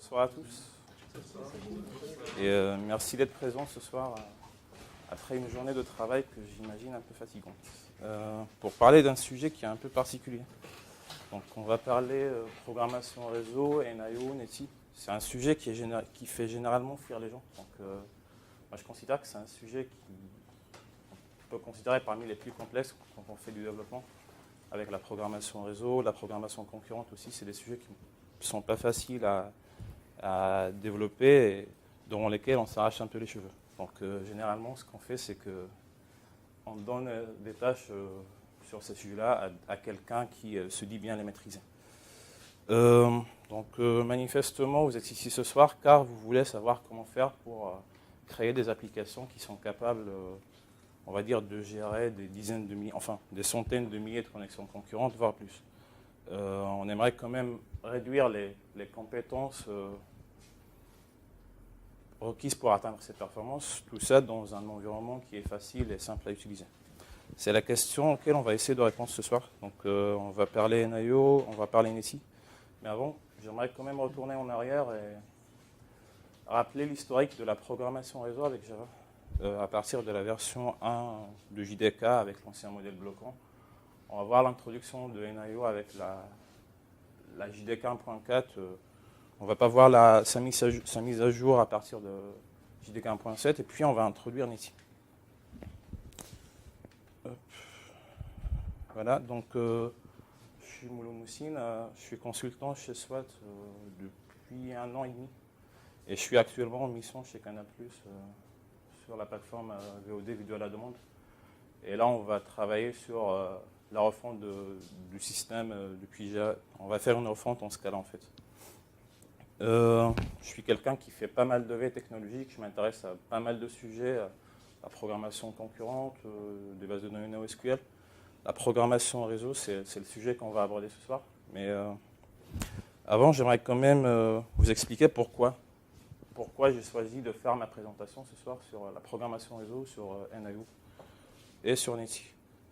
Bonsoir à tous. Et merci d'être présents ce soir après une journée de travail que j'imagine un peu fatigante. Pour parler d'un sujet qui est un peu particulier. Donc on va parler programmation réseau, NIO, NETI. C'est un sujet qui fait généralement fuir les gens. Donc moi je considère que c'est un sujet qu'on peut considérer parmi les plus complexes quand on fait du développement. Avec la programmation réseau, la programmation concurrente aussi, c'est des sujets qui ne sont pas faciles à développer et dans lesquels on s'arrache un peu les cheveux. Donc généralement, ce qu'on fait, c'est qu'on donne des tâches sur ces sujets-là à quelqu'un qui se dit bien les maîtriser. Manifestement, vous êtes ici ce soir car vous voulez savoir comment faire pour créer des applications qui sont capables, on va dire, de gérer des dizaines de milliers, enfin des centaines de milliers de connexions concurrentes, voire plus. On aimerait quand même réduire les compétences requises pour atteindre ces performances, tout ça dans un environnement qui est facile et simple à utiliser. C'est la question auquel on va essayer de répondre ce soir. Donc on va parler NIO, on va parler NETI. Mais avant, j'aimerais quand même retourner en arrière et rappeler l'historique de la programmation réseau avec Java. À partir de la version 1 de JDK avec l'ancien modèle bloquant. On va voir l'introduction de NIO avec la JDK 1.4. On ne va pas voir sa mise à jour à partir de JDK 1.7. Et puis on va introduire NETI. Voilà, donc je suis Moulo Moussine, je suis consultant chez SWAT depuis 1 an et demi. Et je suis actuellement en mission chez Canal+, sur la plateforme VOD, vidéo à la demande. Et là, on va travailler sur la refonte du système depuis Java. On va faire une refonte en Scala, en fait. Je suis quelqu'un qui fait pas mal de veille technologique. Je m'intéresse à pas mal de sujets, la programmation concurrente, des bases de données NoSQL. La programmation réseau, c'est le sujet qu'on va aborder ce soir. Mais avant, j'aimerais quand même vous expliquer pourquoi j'ai choisi de faire ma présentation ce soir sur la programmation réseau, sur NIO et sur NETI.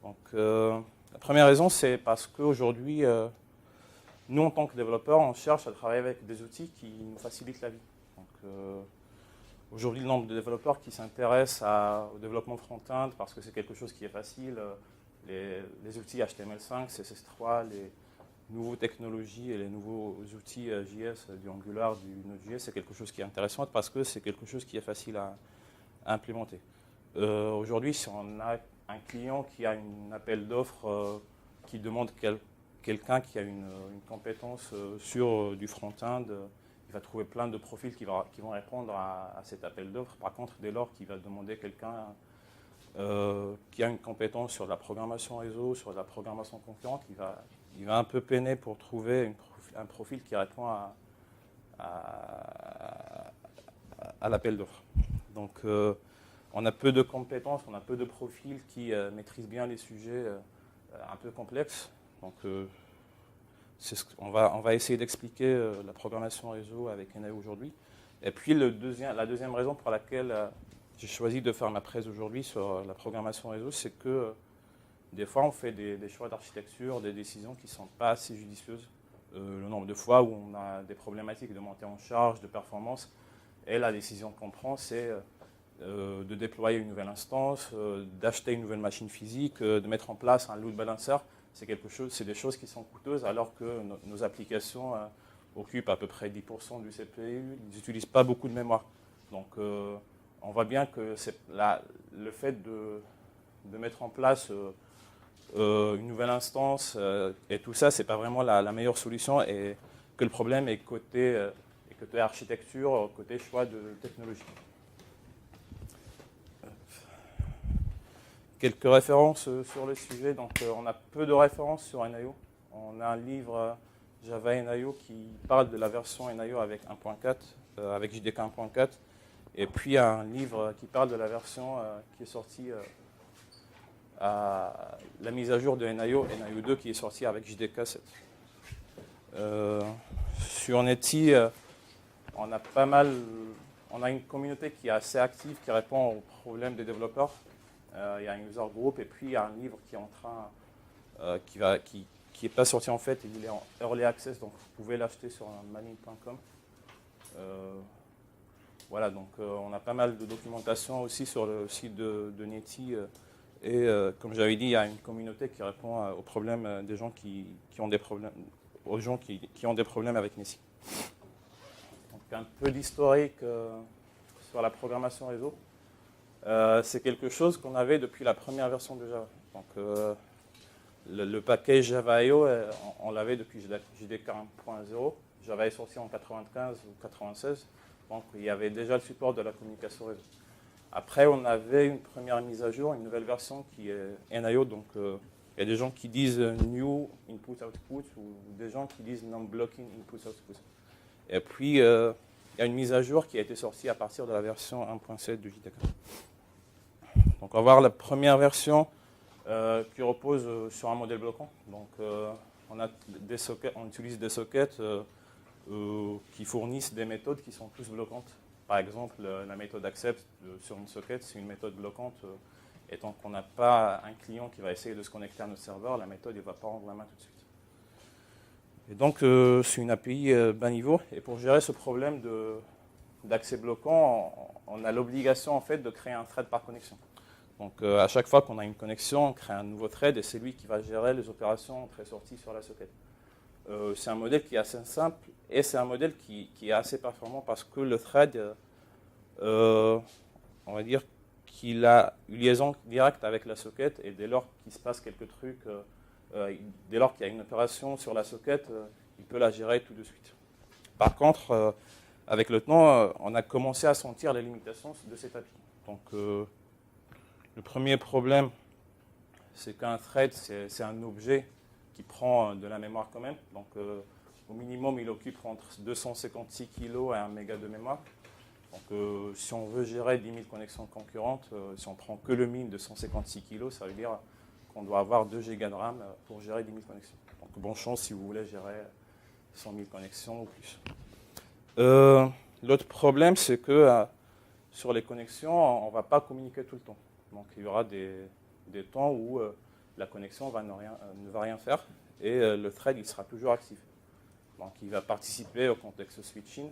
Donc, la première raison, c'est parce qu'aujourd'hui, nous, en tant que développeurs, on cherche à travailler avec des outils qui nous facilitent la vie. Donc, aujourd'hui, le nombre de développeurs qui s'intéressent au développement front-end parce que c'est quelque chose qui est facile, les outils HTML5, CSS3, les nouveaux technologies et les nouveaux outils JS, du Angular, du Node.js, c'est quelque chose qui est intéressant parce que c'est quelque chose qui est facile à implémenter. Aujourd'hui, si on a un client qui a un appel d'offres qui demande quelqu'un qui a une compétence sur du front-end, il va trouver plein de profils qui vont répondre à cet appel d'offres. Par contre, dès lors qu'il va demander quelqu'un qui a une compétence sur la programmation réseau, sur la programmation concurrente, il va un peu peiner pour trouver un profil qui répond à l'appel d'offres. Donc, on a peu de compétences, on a peu de profils qui maîtrisent bien les sujets un peu complexes. Donc, on va essayer d'expliquer la programmation réseau avec NIO aujourd'hui. Et puis, la deuxième raison pour laquelle j'ai choisi de faire ma presse aujourd'hui sur la programmation réseau, c'est que des fois, on fait des choix d'architecture, des décisions qui ne sont pas assez judicieuses. Le nombre de fois où on a des problématiques de montée en charge, de performance, et la décision qu'on prend, c'est de déployer une nouvelle instance, d'acheter une nouvelle machine physique, de mettre en place un load balancer. C'est des choses qui sont coûteuses alors que nos applications occupent à peu près 10% du CPU. Ils n'utilisent pas beaucoup de mémoire. Donc, on voit bien que le fait de mettre en place une nouvelle instance et tout ça, ce n'est pas vraiment la meilleure solution et que le problème est côté architecture, côté choix de technologie. Quelques références sur le sujet. Donc, on a peu de références sur NIO. On a un livre Java NIO qui parle de la version NIO avec 1.4, avec JDK 1.4. Et puis un livre qui parle de la version qui est sortie la mise à jour de NIO 2 qui est sortie avec JDK 7. Sur NETI, on a une communauté qui est assez active, qui répond aux problèmes des développeurs. Il y a un user group et puis il y a un livre qui est en train, qui n'est pas sorti en fait, il est en early access, donc vous pouvez l'acheter sur manine.com. Voilà, donc on a pas mal de documentation aussi sur le site de Netty. Et comme j'avais dit, il y a une communauté qui répond aux problèmes des gens qui ont des problèmes, aux gens qui ont des problèmes avec Netty. Donc un peu d'historique sur la programmation réseau. C'est quelque chose qu'on avait depuis la première version de Java. Donc le package Java.io, on l'avait depuis JDK 1.0. Java est sorti en 95 ou 96. Donc il y avait déjà le support de la communication réseau. Après, on avait une première mise à jour, une nouvelle version qui est NIO. Donc il y a des gens qui disent New Input Output ou des gens qui disent Non-Blocking Input Output. Et puis, il y a une mise à jour qui a été sortie à partir de la version 1.7 du JDK. Donc on va voir la première version qui repose sur un modèle bloquant. Donc on utilise des sockets qui fournissent des méthodes qui sont tous bloquantes. Par exemple, la méthode accept sur une socket, c'est une méthode bloquante. Et tant qu'on n'a pas un client qui va essayer de se connecter à notre serveur, la méthode ne va pas rendre la main tout de suite. Et donc, c'est une API bas niveau. Et pour gérer ce problème d'accès bloquant, on a l'obligation en fait de créer un thread par connexion. Donc, à chaque fois qu'on a une connexion, on crée un nouveau thread et c'est lui qui va gérer les opérations entrée-sortie sur la socket. C'est un modèle qui est assez simple et c'est un modèle qui est assez performant parce que le thread, on va dire qu'il a une liaison directe avec la socket et dès lors qu'il se passe quelques trucs, dès lors qu'il y a une opération sur la socket, il peut la gérer tout de suite. Par contre, avec le temps, on a commencé à sentir les limitations de cette API. Donc, le premier problème, c'est qu'un thread, c'est un objet qui prend de la mémoire quand même. Donc, au minimum, il occupe entre 256 kg et 1 méga de mémoire. Donc, si on veut gérer 10 000 connexions concurrentes, si on prend que le min de 156 kg, ça veut dire qu'on doit avoir 2 Go de RAM pour gérer 10 000 connexions. Donc, bonne chance si vous voulez gérer 100 000 connexions ou plus. L'autre problème, c'est que sur les connexions, on ne va pas communiquer tout le temps. Donc, il y aura des temps où la connexion ne va rien faire et le thread il sera toujours actif. Donc, il va participer au context switching.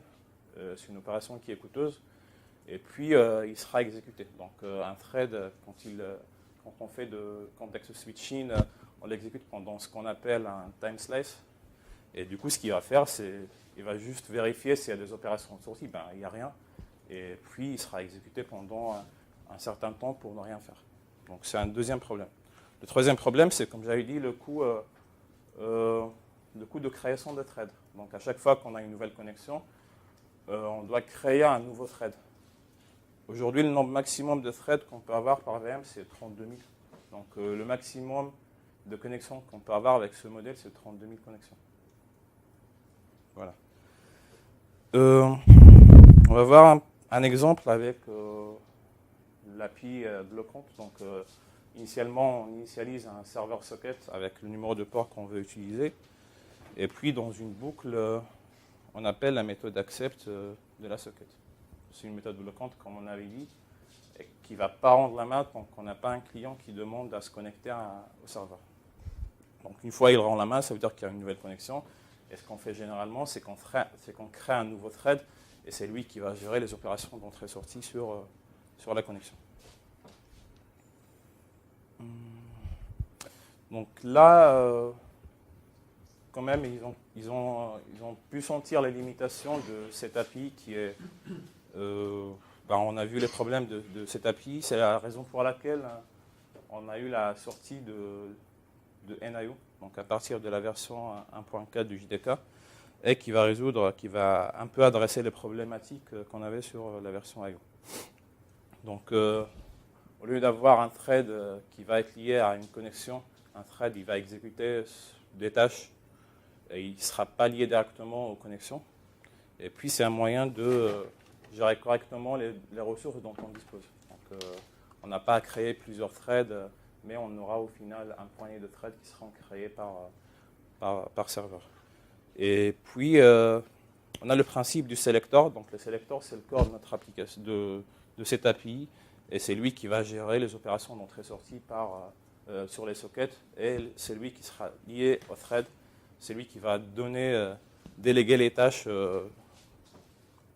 C'est une opération qui est coûteuse. Et puis, il sera exécuté. Donc, un thread, quand on fait de context switching, on l'exécute pendant ce qu'on appelle un time slice. Et du coup, ce qu'il va faire, c'est qu'il va juste vérifier s'il y a des opérations de sortie. Ben, il n'y a rien. Et puis, il sera exécuté pendant un certain temps pour ne rien faire. Donc, c'est un deuxième problème. Le troisième problème, c'est, comme j'avais dit, le coût de création de thread. Donc, à chaque fois qu'on a une nouvelle connexion, on doit créer un nouveau thread. Aujourd'hui, le nombre maximum de threads qu'on peut avoir par VM, c'est 32 000. Donc, le maximum de connexions qu'on peut avoir avec ce modèle, c'est 32 000 connexions. Voilà. On va voir un exemple avec l'API bloquante. Donc, initialement, on initialise un serveur socket avec le numéro de port qu'on veut utiliser. Et puis, dans une boucle, on appelle la méthode accept de la socket. C'est une méthode bloquante, comme on avait dit, et qui ne va pas rendre la main tant qu'on n'a pas un client qui demande à se connecter au serveur. Donc, une fois il rend la main, ça veut dire qu'il y a une nouvelle connexion. Et ce qu'on fait généralement, c'est qu'on crée un nouveau thread et c'est lui qui va gérer les opérations d'entrée-sortie sur la connexion. Donc là, quand même, ils ont pu sentir les limitations de cette API qui est... on a vu les problèmes de cette API. C'est la raison pour laquelle on a eu la sortie de NIO, donc à partir de la version 1.4 du JDK, et qui va un peu adresser les problématiques qu'on avait sur la version IO. Donc, au lieu d'avoir un thread qui va être lié à une connexion, un thread il va exécuter des tâches et il ne sera pas lié directement aux connexions. Et puis, c'est un moyen de gérer correctement les ressources dont on dispose. Donc, on n'a pas à créer plusieurs threads, mais on aura au final un poignet de threads qui seront créés par serveur. Et puis, on a le principe du selector. Donc, le selector, c'est le corps de notre application, de cette API, et c'est lui qui va gérer les opérations d'entrée-sortie sur les sockets, et c'est lui qui sera lié au thread. C'est lui qui va déléguer les tâches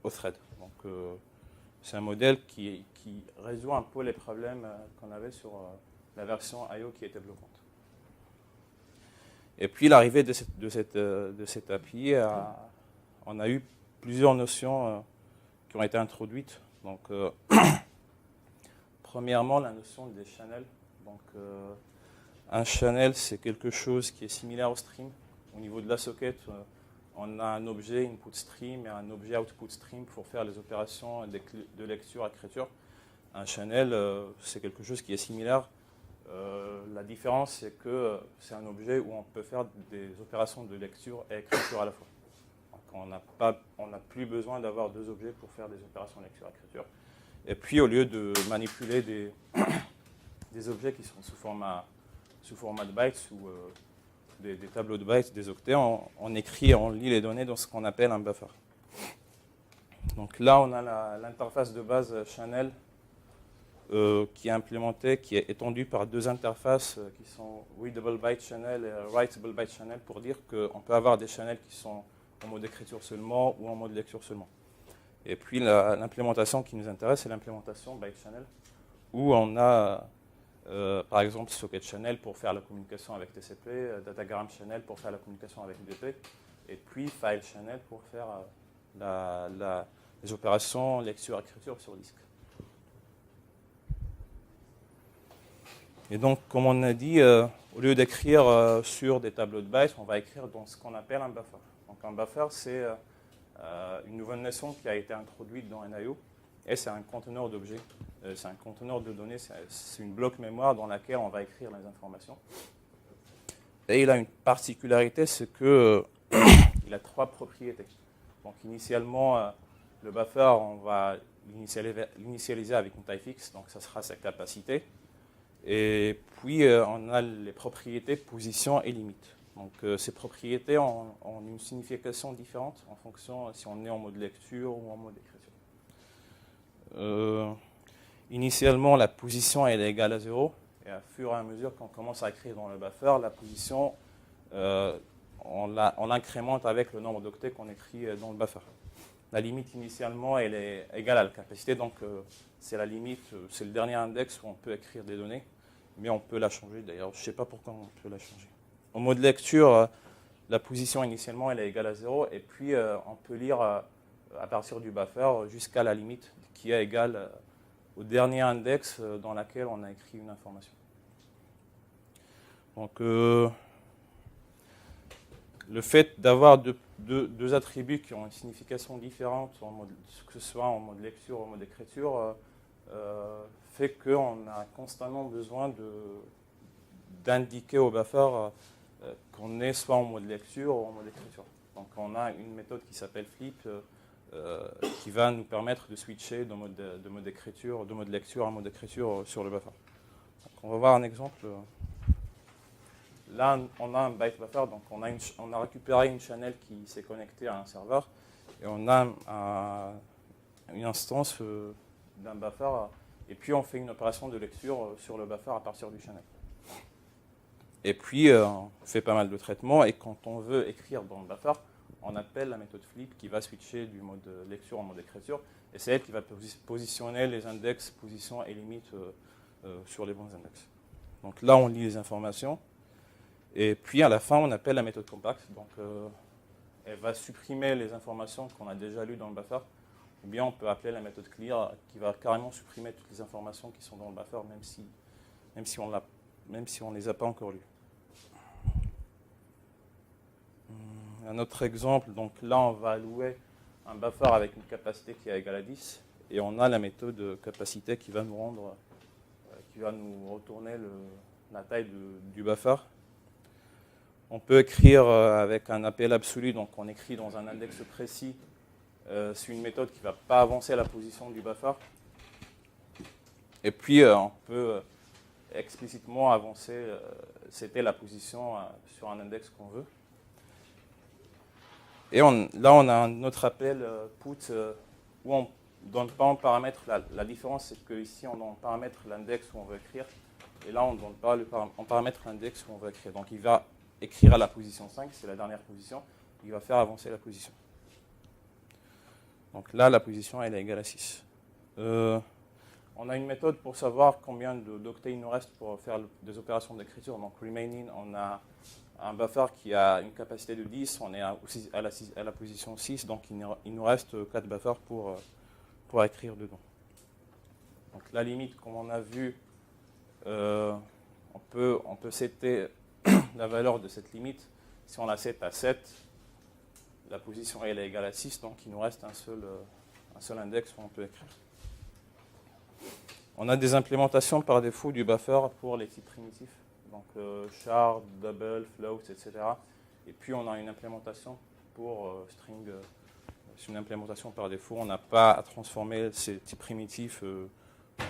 au thread. Donc, c'est un modèle qui résout un peu les problèmes qu'on avait sur la version I/O qui était bloquante. Et puis l'arrivée de cette API, on a eu plusieurs notions qui ont été introduites. Donc, premièrement, la notion des channels. Donc, un channel, c'est quelque chose qui est similaire au stream. Au niveau de la socket, on a un objet input stream et un objet output stream pour faire les opérations de lecture-écriture. Un channel, c'est quelque chose qui est similaire. La différence, c'est que c'est un objet où on peut faire des opérations de lecture et écriture à la fois. Donc on n'a plus besoin d'avoir deux objets pour faire des opérations de lecture-écriture. Et puis, au lieu de manipuler des objets qui sont sous format de bytes ou des tableaux de bytes, des octets, on écrit et on lit les données dans ce qu'on appelle un buffer. Donc là, on a l'interface de base channel qui est implémentée, qui est étendue par deux interfaces qui sont readable byte channel et writable byte channel, pour dire qu'on peut avoir des channels qui sont en mode écriture seulement ou en mode lecture seulement. Et puis l'implémentation qui nous intéresse, c'est l'implémentation byte channel, où on a par exemple socket channel pour faire la communication avec TCP, datagram channel pour faire la communication avec UDP, et puis file channel pour faire les opérations lecture-écriture sur disque. Et donc, comme on a dit, au lieu d'écrire sur des tableaux de bytes, on va écrire dans ce qu'on appelle un buffer. Donc un buffer, c'est une nouvelle notion qui a été introduite dans NIO, et c'est un conteneur d'objets, c'est un conteneur de données, c'est une bloc mémoire dans laquelle on va écrire les informations. Et il a une particularité, c'est qu'il a trois propriétés. Donc initialement, le buffer, on va l'initialiser avec une taille fixe, donc ça sera sa capacité. Et puis, on a les propriétés position et limite. Donc, ces propriétés ont une signification différente en fonction si on est en mode lecture ou en mode écriture. Initialement, la position elle est égale à 0. Et à fur et à mesure qu'on commence à écrire dans le buffer, la position, on l'incrémente avec le nombre d'octets qu'on écrit dans le buffer. La limite, initialement, elle est égale à la capacité. Donc, c'est la limite, c'est le dernier index où on peut écrire des données. Mais on peut la changer. D'ailleurs, je ne sais pas pourquoi on peut la changer. En mode lecture, la position initialement elle est égale à 0, et puis on peut lire à partir du buffer jusqu'à la limite qui est égale au dernier index dans lequel on a écrit une information. Donc le fait d'avoir deux attributs qui ont une signification différente, que ce soit en mode lecture ou en mode écriture, fait qu'on a constamment besoin d'indiquer au buffer qu'on est soit en mode lecture ou en mode écriture. Donc on a une méthode qui s'appelle flip qui va nous permettre de switcher de mode écriture, de mode lecture à mode écriture sur le buffer. Donc on va voir un exemple. Là, on a un byte buffer, donc on a récupéré une channel qui s'est connectée à un serveur, et on a une instance d'un buffer, et puis on fait une opération de lecture sur le buffer à partir du channel. Et puis, on fait pas mal de traitements, et quand on veut écrire dans le buffer, on appelle la méthode flip qui va switcher du mode lecture en mode écriture, et c'est elle qui va positionner les index, position et limite sur les bons index. Donc là, on lit les informations, et puis à la fin, on appelle la méthode compact. Donc, elle va supprimer les informations qu'on a déjà lues dans le buffer, ou bien on peut appeler la méthode clear qui va carrément supprimer toutes les informations qui sont dans le buffer, même si on ne les a pas encore lues. Un autre exemple, donc là on va allouer un buffer avec une capacité qui est égale à 10, et on a la méthode capacité qui va nous retourner la taille du buffer. On peut écrire avec un appel absolu, donc on écrit dans un index précis. C'est une méthode qui ne va pas avancer la position du buffer. Et puis on peut explicitement avancer, c'était la position sur un index qu'on veut. Et là, on a un autre appel put où on ne donne pas en paramètre. La différence, c'est qu'ici, on donne en paramètre l'index où on veut écrire. Et là, on ne donne pas en paramètre l'index où on veut écrire. Donc, il va écrire à la position 5, c'est la dernière position. Il va faire avancer la position. Donc là, la position elle est égale à 6. On a une méthode pour savoir combien d'octets il nous reste pour faire des opérations d'écriture. Donc remaining, on a un buffer qui a une capacité de 10, on est à la position 6, donc il nous reste 4 buffers pour écrire dedans. Donc la limite, comme on a vu, on peut setter la valeur de cette limite. Si on la set à 7, la position elle est égale à 6, donc il nous reste un seul index où on peut écrire. On a des implémentations par défaut du buffer pour les types primitifs, donc char, double, float, etc. Et puis on a une implémentation pour string. C'est une implémentation par défaut. On n'a pas à transformer ces types primitifs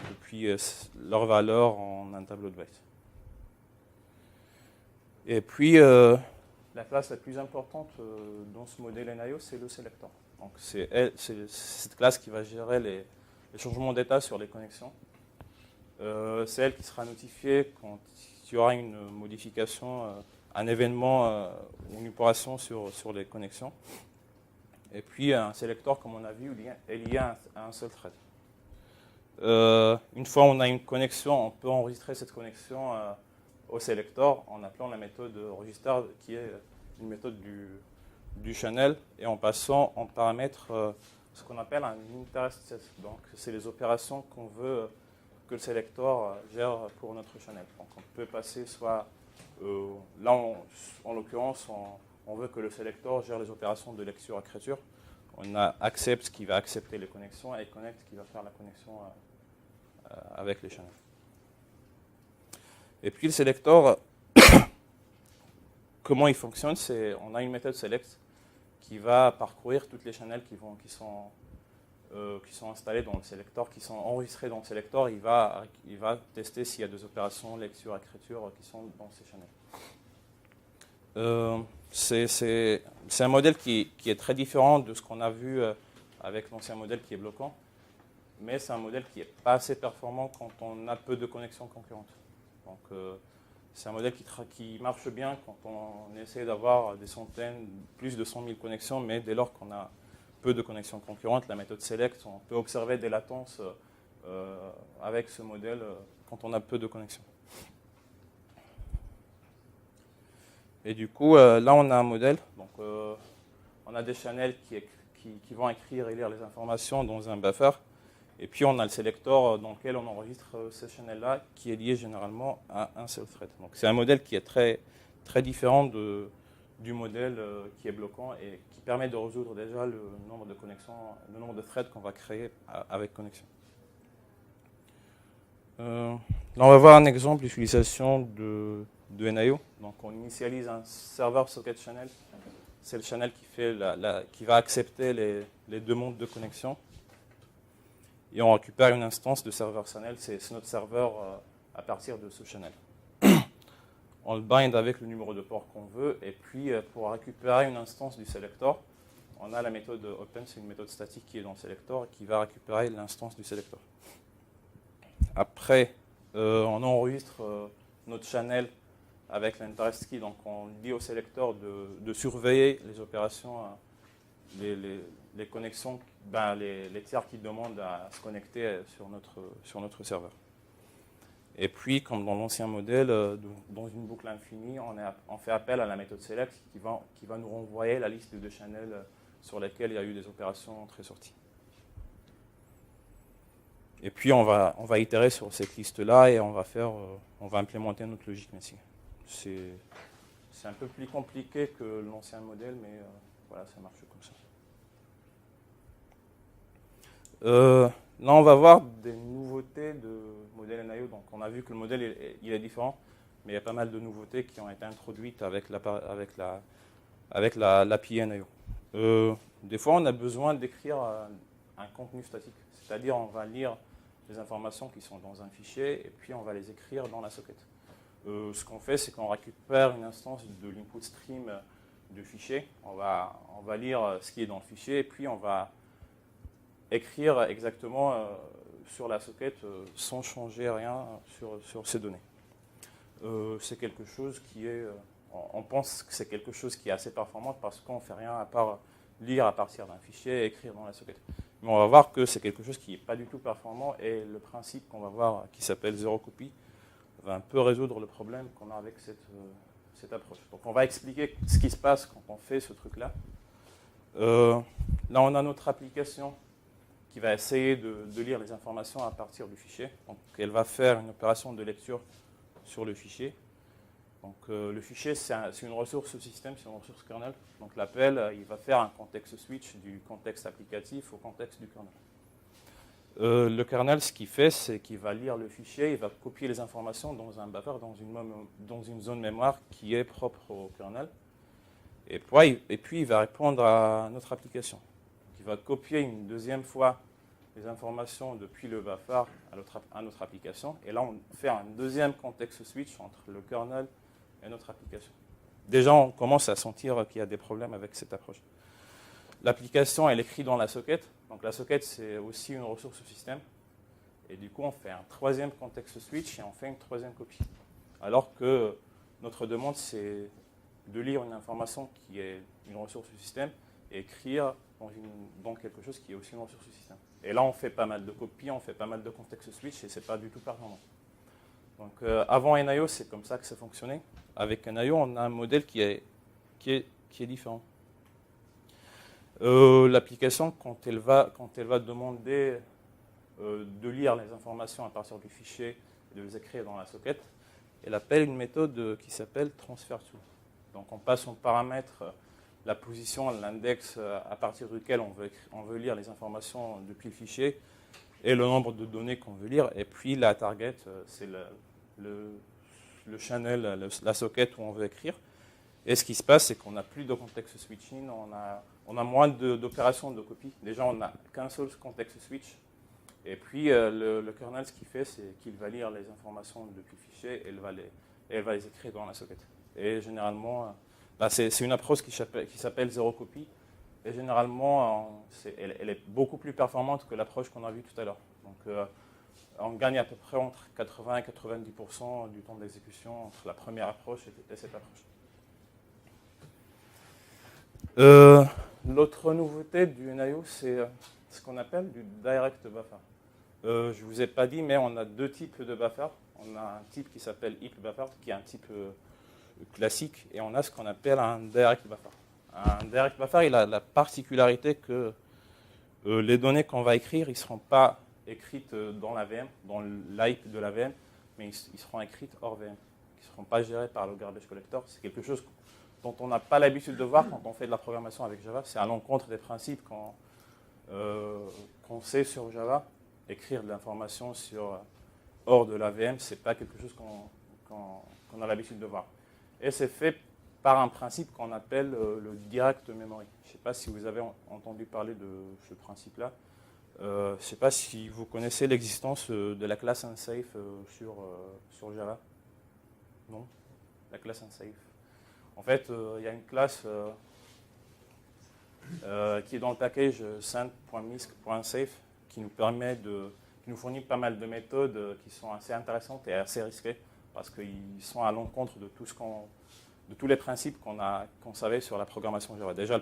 depuis leur valeur en un tableau de bytes. Et puis la classe la plus importante dans ce modèle NIO, c'est le selector. Donc c'est cette classe qui va gérer les changements d'état sur les connexions. C'est elle qui sera notifiée quand il y aura une modification, un événement ou une opération sur les connexions. Et puis un selector, comme on a vu, est lié à un seul thread. Une fois on a une connexion, on peut enregistrer cette connexion au selector en appelant la méthode register, qui est une méthode du channel, et en passant en paramètre ce qu'on appelle un interest. Donc c'est les opérations qu'on veut que le selector gère pour notre channel. Donc on peut passer soit, là en l'occurrence, on veut que le selector gère les opérations de lecture-écriture. On a accept qui va accepter les connexions et connect qui va faire la connexion avec les channels. Et puis le selector, comment il fonctionne, c'est on a une méthode select qui va parcourir toutes les channels qui sont installés dans le selector, qui sont enregistrés dans le selector. Il va tester s'il y a des opérations lecture-écriture qui sont dans ces channels. C'est un modèle qui est très différent de ce qu'on a vu avec l'ancien modèle qui est bloquant, mais c'est un modèle qui n'est pas assez performant quand on a peu de connexions concurrentes. Donc c'est un modèle qui marche bien quand on essaie d'avoir des centaines, plus de 100 000 connexions, mais dès lors qu'on a peu de connexions concurrentes, la méthode select, on peut observer des latences avec ce modèle quand on a peu de connexions. Et du coup, là, on a un modèle. Donc, on a des channels qui vont écrire et lire les informations dans un buffer. Et puis, on a le selector dans lequel on enregistre ces channels-là, qui est lié généralement à un seul thread. Donc, c'est un modèle qui est très, très différent du modèle qui est bloquant et qui permet de résoudre déjà le nombre de connexions, le nombre de threads qu'on va créer avec connexion. Là, on va voir un exemple d'utilisation de NIO. Donc, on initialise un serveur socket channel. C'est le channel qui va accepter les demandes de connexion. Et on récupère une instance de serveur channel. C'est notre serveur à partir de ce channel. On le bind avec le numéro de port qu'on veut. Et puis, pour récupérer une instance du selector, on a la méthode open. C'est une méthode statique qui est dans le selector et qui va récupérer l'instance du selector. Après, on enregistre notre channel avec l'interest key. Donc, on dit au selector de surveiller les opérations, les connexions, les tiers qui demandent à se connecter sur notre serveur. Et puis, comme dans l'ancien modèle, dans une boucle infinie, on fait appel à la méthode select qui va nous renvoyer la liste de channels sur lesquels il y a eu des opérations entrées-sorties. Et puis, on va itérer sur cette liste-là et on va implémenter notre logique messing. C'est un peu plus compliqué que l'ancien modèle, mais voilà, ça marche comme ça. Là, on va voir des nouveautés de modèle NIO. Donc, on a vu que le modèle il est différent, mais il y a pas mal de nouveautés qui ont été introduites avec l'API NIO. Des fois, on a besoin d'écrire un contenu statique, c'est-à-dire on va lire les informations qui sont dans un fichier et puis on va les écrire dans la socket. Ce qu'on fait, c'est qu'on récupère une instance de l'input stream du fichier. On va lire ce qui est dans le fichier et puis on va écrire exactement sur la socket sans changer rien sur ces données. C'est quelque chose qui est... on pense que c'est quelque chose qui est assez performant parce qu'on ne fait rien à part lire à partir d'un fichier et écrire dans la socket. Mais on va voir que c'est quelque chose qui n'est pas du tout performant et le principe qu'on va voir, qui s'appelle zéro copie, va un peu résoudre le problème qu'on a avec cette approche. Donc on va expliquer ce qui se passe quand on fait ce truc-là. Là, on a notre application qui va essayer de lire les informations à partir du fichier. Donc elle va faire une opération de lecture sur le fichier. Donc le fichier, c'est une ressource système, c'est une ressource kernel. Donc l'appel, il va faire un contexte switch du contexte applicatif au contexte du kernel. Le kernel, ce qu'il fait, c'est qu'il va lire le fichier, il va copier les informations dans un buffer, dans une zone mémoire qui est propre au kernel. Et puis il va répondre à notre application. Donc, il va copier une deuxième fois les informations depuis le buffer à notre application. Et là, on fait un deuxième contexte switch entre le kernel et notre application. Déjà, on commence à sentir qu'il y a des problèmes avec cette approche. L'application, elle écrit dans la socket. Donc la socket, c'est aussi une ressource système. Et du coup, on fait un troisième contexte switch et on fait une troisième copie. Alors que notre demande, c'est de lire une information qui est une ressource système et écrire dans quelque chose qui est aussi une ressource système. Et là, on fait pas mal de copies, on fait pas mal de contexte switch et c'est pas du tout performant. Donc avant NIO, c'est comme ça que ça fonctionnait. Avec NIO, on a un modèle qui est différent. L'application, quand elle va demander de lire les informations à partir du fichier et de les écrire dans la socket, elle appelle une méthode qui s'appelle transfer to. Donc on passe en paramètre la position, l'index à partir duquel on veut lire les informations depuis le fichier et le nombre de données qu'on veut lire. Et puis la target, c'est le channel, la socket où on veut écrire. Et ce qui se passe, c'est qu'on n'a plus de contexte switching, on a moins d'opérations de copie. Déjà, on n'a qu'un seul contexte switch. Et puis, le kernel, ce qu'il fait, c'est qu'il va lire les informations depuis le fichier et elle va les écrire dans la socket. Et généralement, c'est une approche qui s'appelle zéro copie. Et généralement, elle est beaucoup plus performante que l'approche qu'on a vue tout à l'heure. Donc, on gagne à peu près entre 80 et 90% du temps d'exécution entre la première approche et cette approche. L'autre nouveauté du NIO, c'est ce qu'on appelle du direct buffer. Je ne vous ai pas dit, mais on a deux types de buffer. On a un type qui s'appelle heap buffer, qui est un type classique, et on a ce qu'on appelle un direct buffer. Un direct buffer, il a la particularité que les données qu'on va écrire, ils ne seront pas écrites dans la VM, dans l'heap de la VM, mais ils seront écrites hors VM, qui ne seront pas gérées par le garbage collector. C'est quelque chose dont on n'a pas l'habitude de voir quand on fait de la programmation avec Java. C'est à l'encontre des principes qu'on sait sur Java. Écrire de l'information hors de la VM, ce n'est pas quelque chose qu'on a l'habitude de voir. Et c'est fait par un principe qu'on appelle le direct memory. Je ne sais pas si vous avez entendu parler de ce principe-là. Je ne sais pas si vous connaissez l'existence de la classe unsafe sur Java. Non? La classe unsafe. En fait, il y a une classe qui est dans le package send.misc.safe qui nous fournit pas mal de méthodes qui sont assez intéressantes et assez risquées parce qu'ils sont à l'encontre de tous les principes qu'on savait sur la programmation Java. Déjà,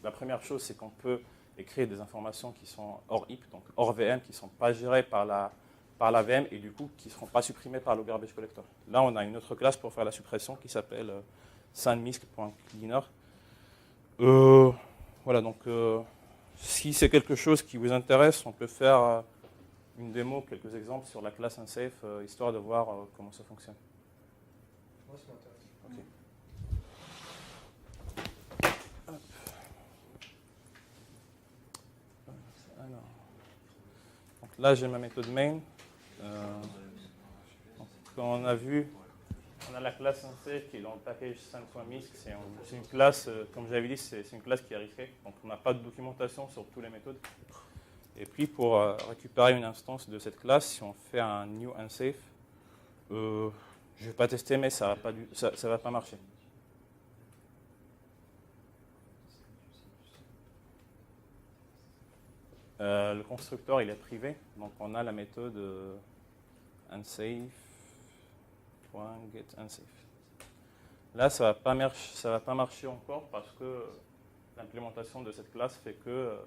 la première chose, c'est qu'on peut écrire des informations qui sont hors heap, donc hors VM, qui ne sont pas gérées par la VM et du coup qui ne seront pas supprimées par le garbage collector. Là, on a une autre classe pour faire la suppression qui s'appelle sandmisc.cleaner. Voilà, donc si c'est quelque chose qui vous intéresse, on peut faire une démo, quelques exemples sur la classe unsafe, histoire de voir comment ça fonctionne. Moi, ça m'intéresse. Okay. Alors, donc là, j'ai ma méthode main. Donc, comme on a vu, on a la classe unsafe qui est dans le package send.misc. C'est une classe, comme j'avais dit, c'est une classe qui est risquée. Donc on n'a pas de documentation sur toutes les méthodes. Et puis pour récupérer une instance de cette classe, si on fait un new unsafe, je ne vais pas tester, mais ça ne va pas marcher. Le constructeur, il est privé. Donc on a la méthode unsafe.getUnsafe. Là, ça va pas marcher encore parce que l'implémentation de cette classe fait que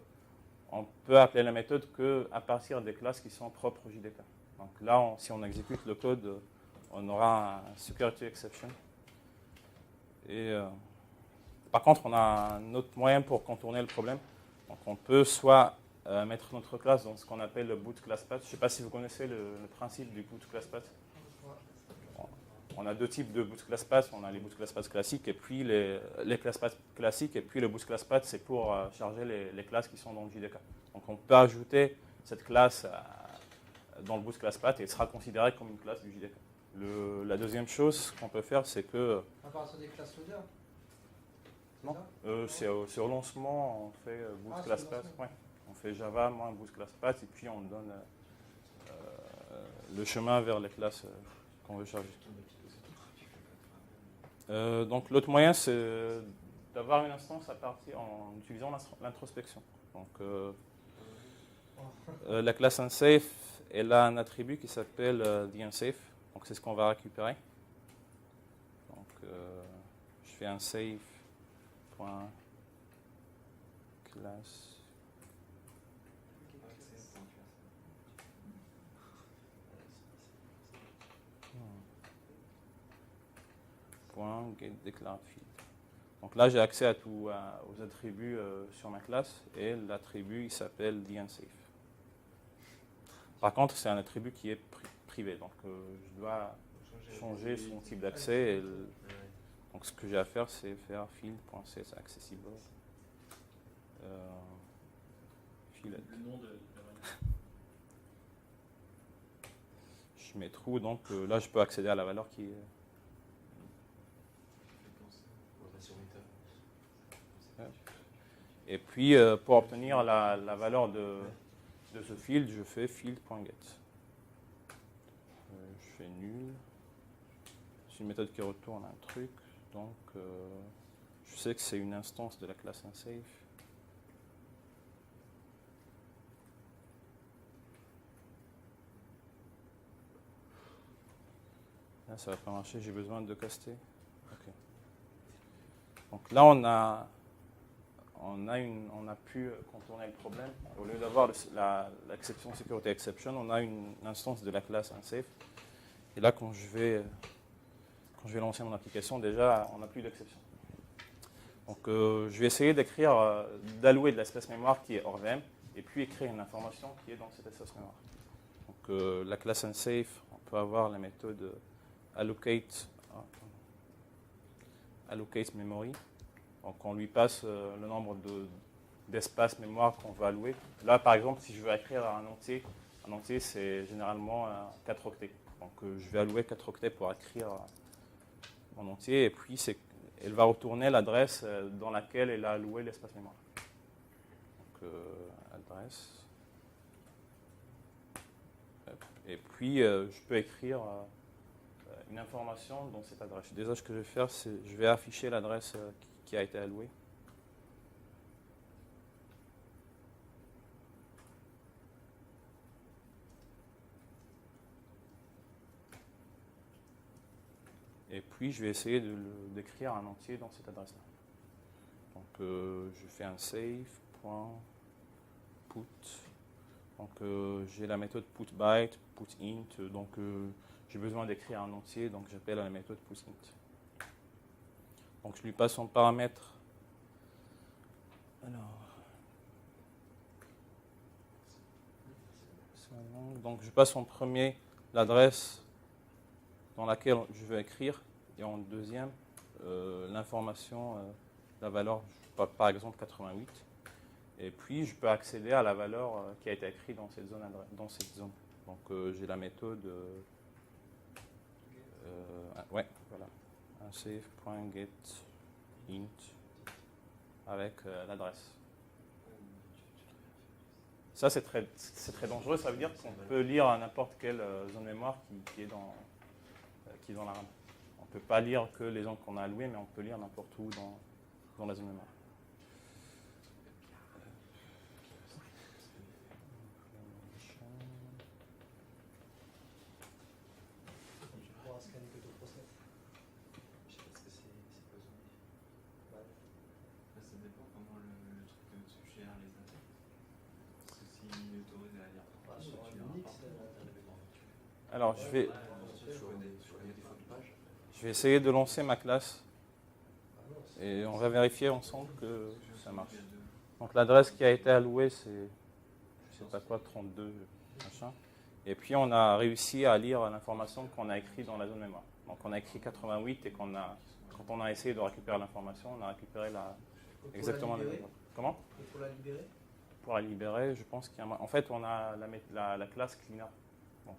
on peut appeler la méthode qu'à partir des classes qui sont propres au JDK. Donc là, si on exécute le code, on aura un security exception. Et par contre, on a un autre moyen pour contourner le problème. Donc on peut soit mettre notre classe dans ce qu'on appelle le boot class path. Je ne sais pas si vous connaissez le principe du boot class path. On a deux types de boot class path. On a les boot class path classiques et puis les class path classiques. Et puis le boot class path, c'est pour charger les classes qui sont dans le JDK. Donc on peut ajouter cette classe dans le boot class path et elle sera considérée comme une classe du JDK. La deuxième chose qu'on peut faire, c'est que... À partir des classes loader. Non, c'est au lancement, on fait boot class path. Ouais. On fait Java moins boot class path et puis on donne le chemin vers les classes qu'on veut charger. Donc l'autre moyen, c'est d'avoir une instance à partir en utilisant l'introspection. Donc la classe unsafe, elle a un attribut qui s'appelle the unsafe. Donc c'est ce qu'on va récupérer. Donc je fais unsafe.class. .getDeclaredField. Donc là, j'ai accès à tout, aux attributs sur ma classe et l'attribut, il s'appelle the unsafe. Par contre, c'est un attribut qui est privé, donc je dois changer son type d'accès. Donc ce que j'ai à faire, c'est faire field.setAccessible. Field. Le nom de Je mets true, donc là, je peux accéder à la valeur qui est... Et puis, pour obtenir la valeur de ce field, je fais field.get. Je fais nul. C'est une méthode qui retourne un truc. Donc, je sais que c'est une instance de la classe unsafe. Là, ça va pas marcher. J'ai besoin de caster. Ok. Donc là, on a pu contourner le problème. Au lieu d'avoir l'exception security exception, on a une instance de la classe unsafe. Et là, quand je vais lancer mon application, déjà, on n'a plus d'exception. Donc, je vais essayer d'allouer de l'espace mémoire qui est hors VM, et puis écrire une information qui est dans cet espace mémoire. Donc, la classe unsafe, on peut avoir la méthode allocate memory. Donc on lui passe le nombre d'espaces mémoire qu'on veut allouer. Là, par exemple, si je veux écrire un entier c'est généralement 4 octets. Donc je vais allouer 4 octets pour écrire mon entier, et puis elle va retourner l'adresse dans laquelle elle a alloué l'espace mémoire. Donc adresse. Et puis je peux écrire une information dans cette adresse. Déjà, ce que je vais faire, c'est je vais afficher l'adresse qui a été allouée. Et puis, je vais essayer d'écrire un entier dans cette adresse-là. Donc, je fais un save.put. Donc, j'ai la méthode putByte, putInt. Donc, j'ai besoin d'écrire un entier, donc j'appelle la méthode putInt. Donc, je lui passe son paramètre. Alors, donc, je passe en premier l'adresse dans laquelle je veux écrire, et en deuxième, l'information, la valeur, par exemple 88. Et puis, je peux accéder à la valeur qui a été écrite dans cette zone. Donc, j'ai la méthode... ouais, voilà. Unsafe.getInt avec l'adresse. Ça, c'est très dangereux. Ça veut dire qu'on peut lire à n'importe quelle zone mémoire qui est dans la RAM. On ne peut pas lire que les zones qu'on a allouées, mais on peut lire n'importe où dans la zone mémoire. sur un Unix. Alors, Ouais, je vais essayer de lancer ma classe Ah non, et on va vérifier ensemble que ça marche. Donc, l'adresse qui a été allouée, c'est, je sais pas quoi, 32, machin. Et puis, on a réussi à lire l'information qu'on a écrite dans la zone mémoire. Donc, on a écrit 88 et quand on a essayé de récupérer l'information, on a récupéré exactement la libérer. même. Comment? Il faut la libérer. Pour la libérer, je pense qu'il y a en fait, on a la classe cleaner. Donc,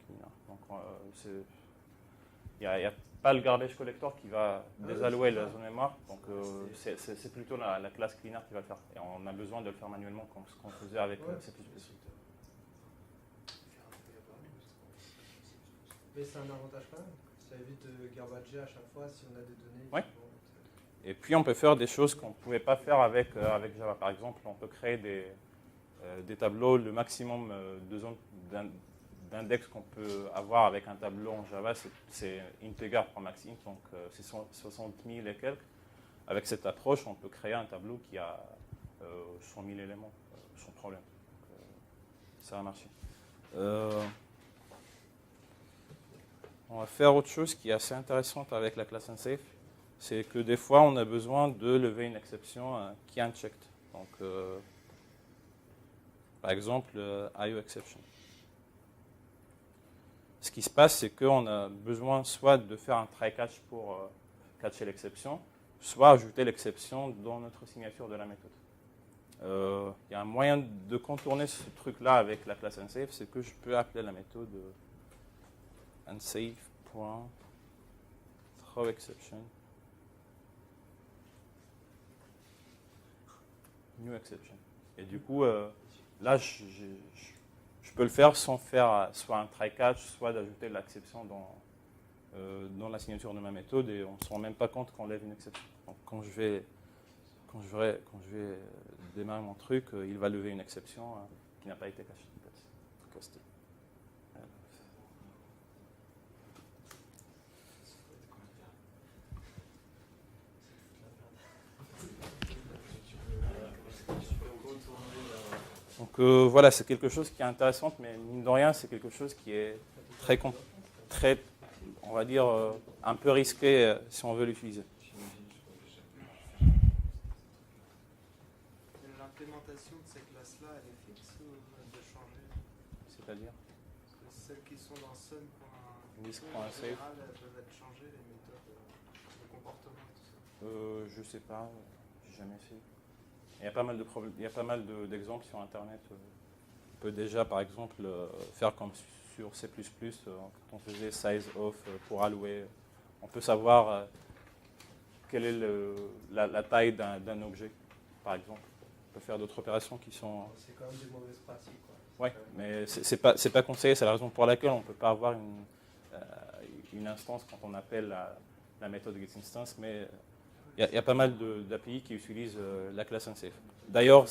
cleaner. Donc il n'y a pas le garbage collector qui va désallouer la zone mémoire. Donc, c'est plutôt la classe cleaner qui va le faire. Et on a besoin de le faire manuellement comme ce qu'on faisait avec C++. Mais c'est un avantage quand même. Ça évite de garbager à chaque fois si on a des données. Ouais. qui vont être- Et puis, on peut faire des choses qu'on ne pouvait pas faire avec Java. Par exemple, on peut créer des tableaux, le maximum de zones d'index qu'on peut avoir avec un tableau en Java, c'est integer par maximum, donc c'est 60 000 et quelques. Avec cette approche, on peut créer un tableau qui a 100 000 éléments, sans problème. Donc, ça va marcher. On va faire autre chose qui est assez intéressante avec la classe unsafe. C'est que des fois, on a besoin de lever une exception qui est unchecked. Donc, par exemple, IO exception. Ce qui se passe, c'est qu'on a besoin soit de faire un try-catch pour catcher l'exception, soit ajouter l'exception dans notre signature de la méthode. Il y a un moyen de contourner ce truc-là avec la classe unsafe, c'est que je peux appeler la méthode unsafe.throwException new exception. Et du coup, là, je peux le faire sans faire soit un try-catch, soit d'ajouter l'exception dans la signature de ma méthode et on ne se rend même pas compte qu'on lève une exception. Donc, quand je vais démarrer mon truc, il va lever une exception qui n'a pas été cachée. Donc voilà, c'est quelque chose qui est intéressant, mais mine de rien, c'est quelque chose qui est très on va dire, un peu risqué si on veut l'utiliser. L'implémentation de ces classes-là, elle est fixe ou elle peut changer? C'est-à-dire Parce que celles qui sont dans Sun.safe, List.safe. en général, elles peuvent être changées, les méthodes de comportement et tout ça. Je sais pas, j'ai jamais essayé. Il y a pas mal il y a pas mal d'exemples sur Internet. On peut déjà, par exemple, faire comme sur C++, quand on faisait size of pour allouer. On peut savoir quelle est la taille d'un objet, par exemple. On peut faire d'autres opérations qui sont... C'est quand même des mauvaises pratiques, quoi. Oui, mais c'est pas conseillé. C'est la raison pour laquelle on ne peut pas avoir une instance quand on appelle la méthode getInstance, mais il y a pas mal d'API qui utilisent la classe unsafe. D'ailleurs,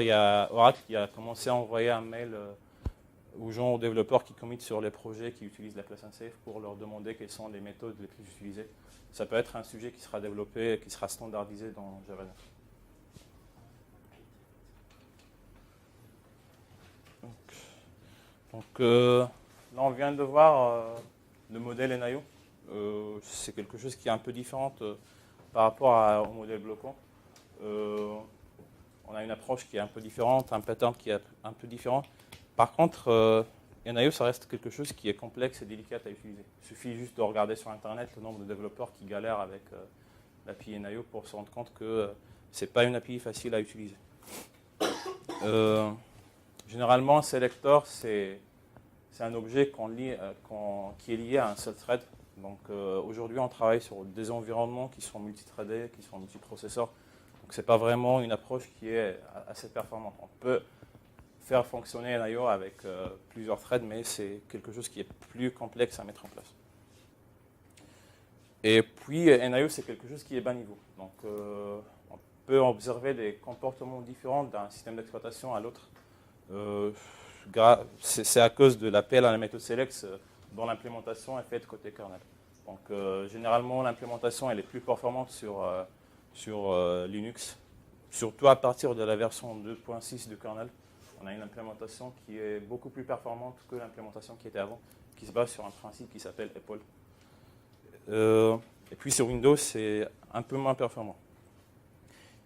il y a Oracle qui a commencé à envoyer un mail aux gens, aux développeurs qui committent sur les projets qui utilisent la classe unsafe pour leur demander quelles sont les méthodes les plus utilisées. Ça peut être un sujet qui sera développé, qui sera standardisé dans Java 9. Donc là, on vient de voir le modèle NIO. C'est quelque chose qui est un peu différent par rapport au modèle bloquant. On a une approche qui est un peu différente, un pattern qui est un peu différent. Par contre, NIO, ça reste quelque chose qui est complexe et délicat à utiliser. Il suffit juste de regarder sur Internet le nombre de développeurs qui galèrent avec l'API NIO pour se rendre compte que ce n'est pas une API facile à utiliser. Généralement, un selector, c'est un objet qui est lié à un seul thread. Donc aujourd'hui, on travaille sur des environnements qui sont multithreadés, qui sont multiprocesseurs. Donc ce n'est pas vraiment une approche qui est assez performante. On peut faire fonctionner NIO avec plusieurs threads, mais c'est quelque chose qui est plus complexe à mettre en place. Et puis NIO, c'est quelque chose qui est bas niveau. Donc on peut observer des comportements différents d'un système d'exploitation à l'autre. C'est à cause de l'appel à la méthode select dont l'implémentation est faite côté kernel. Donc généralement, l'implémentation elle est plus performante sur Linux surtout à partir de la version 2.6 du kernel. On a une implémentation qui est beaucoup plus performante que l'implémentation qui était avant, qui se base sur un principe qui s'appelle Apple. Et puis sur Windows, c'est un peu moins performant.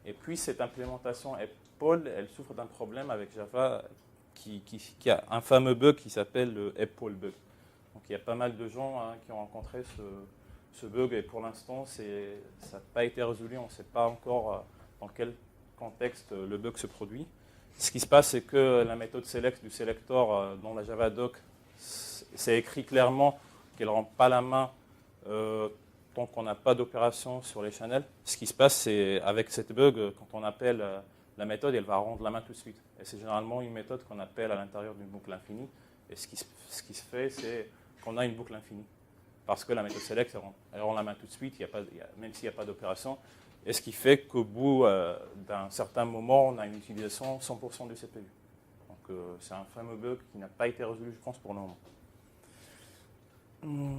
Et puis cette implémentation Apple, elle souffre d'un problème avec Java qui a un fameux bug qui s'appelle le Apple bug. Donc il y a pas mal de gens qui ont rencontré ce bug et pour l'instant, ça n'a pas été résolu. On ne sait pas encore dans quel contexte le bug se produit. Ce qui se passe, c'est que la méthode select du selector dans la Javadoc, c'est écrit clairement qu'elle ne rend pas la main tant qu'on n'a pas d'opération sur les channels. Ce qui se passe, c'est avec cette bug, quand on appelle la méthode, elle va rendre la main tout de suite. Et c'est généralement une méthode qu'on appelle à l'intérieur d'une boucle infinie. Et ce qui se fait, c'est qu'on a une boucle infinie. Parce que la méthode select, elle rend la main tout de suite, même s'il n'y a pas d'opération. Et ce qui fait qu'au bout d'un certain moment, on a une utilisation 100% du CPU. Donc c'est un fameux bug qui n'a pas été résolu, je pense, pour le moment.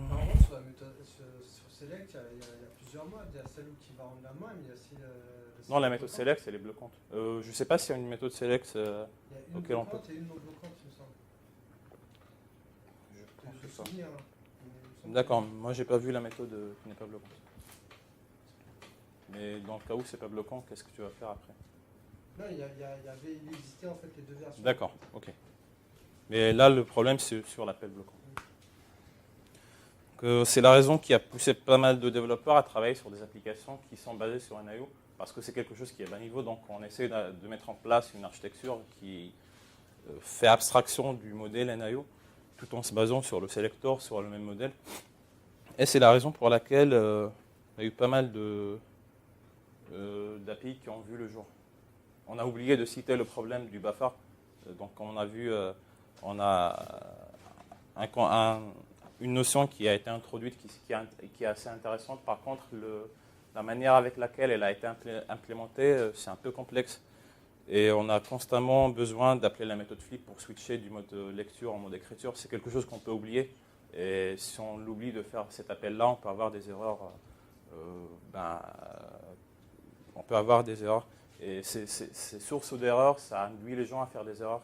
Par contre, sur la méthode sur Select, il y a plusieurs modes. Il y a celle qui va rendre la main, mais il y a aussi non, la méthode select, elle est bloquante. Je ne sais pas s'il y a une méthode select il y a une auquel on peut. bloquante et une non bloquante, il me semble. Je pense Je que ça. souviens, D'accord, moi j'ai pas vu la méthode qui n'est pas bloquante. Mais dans le cas où c'est pas bloquant, qu'est-ce que tu vas faire après? Non, il existait en fait les deux versions. D'accord, ok. Mais là, le problème, c'est sur l'appel bloquant. C'est la raison qui a poussé pas mal de développeurs à travailler sur des applications qui sont basées sur NIO, parce que c'est quelque chose qui est bas niveau, donc on essaie de mettre en place une architecture qui fait abstraction du modèle NIO, tout en se basant sur le selector, sur le même modèle. Et c'est la raison pour laquelle il y a eu pas mal d'API qui ont vu le jour. On a oublié de citer le problème du buffer. Donc on a vu, on a une notion qui a été introduite qui est assez intéressante. Par contre, la manière avec laquelle elle a été implémentée, c'est un peu complexe. Et on a constamment besoin d'appeler la méthode flip pour switcher du mode lecture en mode écriture. C'est quelque chose qu'on peut oublier. Et si on l'oublie de faire cet appel-là, on peut avoir des erreurs. On peut avoir des erreurs. Et ces sources d'erreurs, ça induit les gens à faire des erreurs.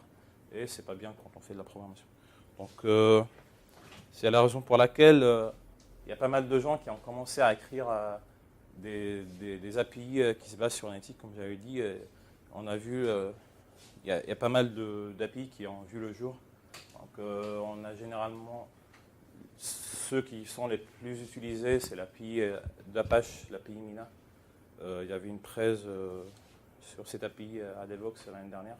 Et c'est pas bien quand on fait de la programmation. Donc, c'est la raison pour laquelle il y a pas mal de gens qui ont commencé à écrire des API qui se basent sur Netty, comme j'avais dit. On a vu, il y a pas mal d'API qui ont vu le jour. Donc, on a généralement ceux qui sont les plus utilisés, c'est l'API d'Apache, l'API Mina. Il y avait une presse sur cette API à Devox l'année dernière.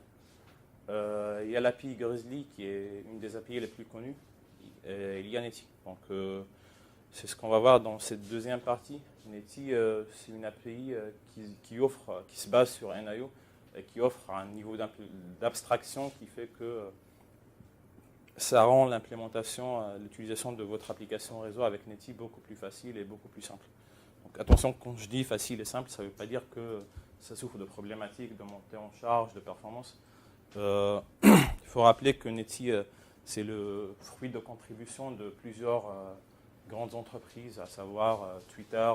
Il y a l'API Grizzly qui est une des API les plus connues. Et il y a Netty. Donc, c'est ce qu'on va voir dans cette deuxième partie. Netty, c'est une API qui se base sur NIO et qui offre un niveau d'abstraction qui fait que ça rend l'implémentation, l'utilisation de votre application réseau avec Netty beaucoup plus facile et beaucoup plus simple. Donc attention, quand je dis facile et simple, ça ne veut pas dire que ça souffre de problématiques de montée en charge, de performance. Il faut rappeler que Netty, c'est le fruit de contribution de plusieurs grandes entreprises, à savoir Twitter,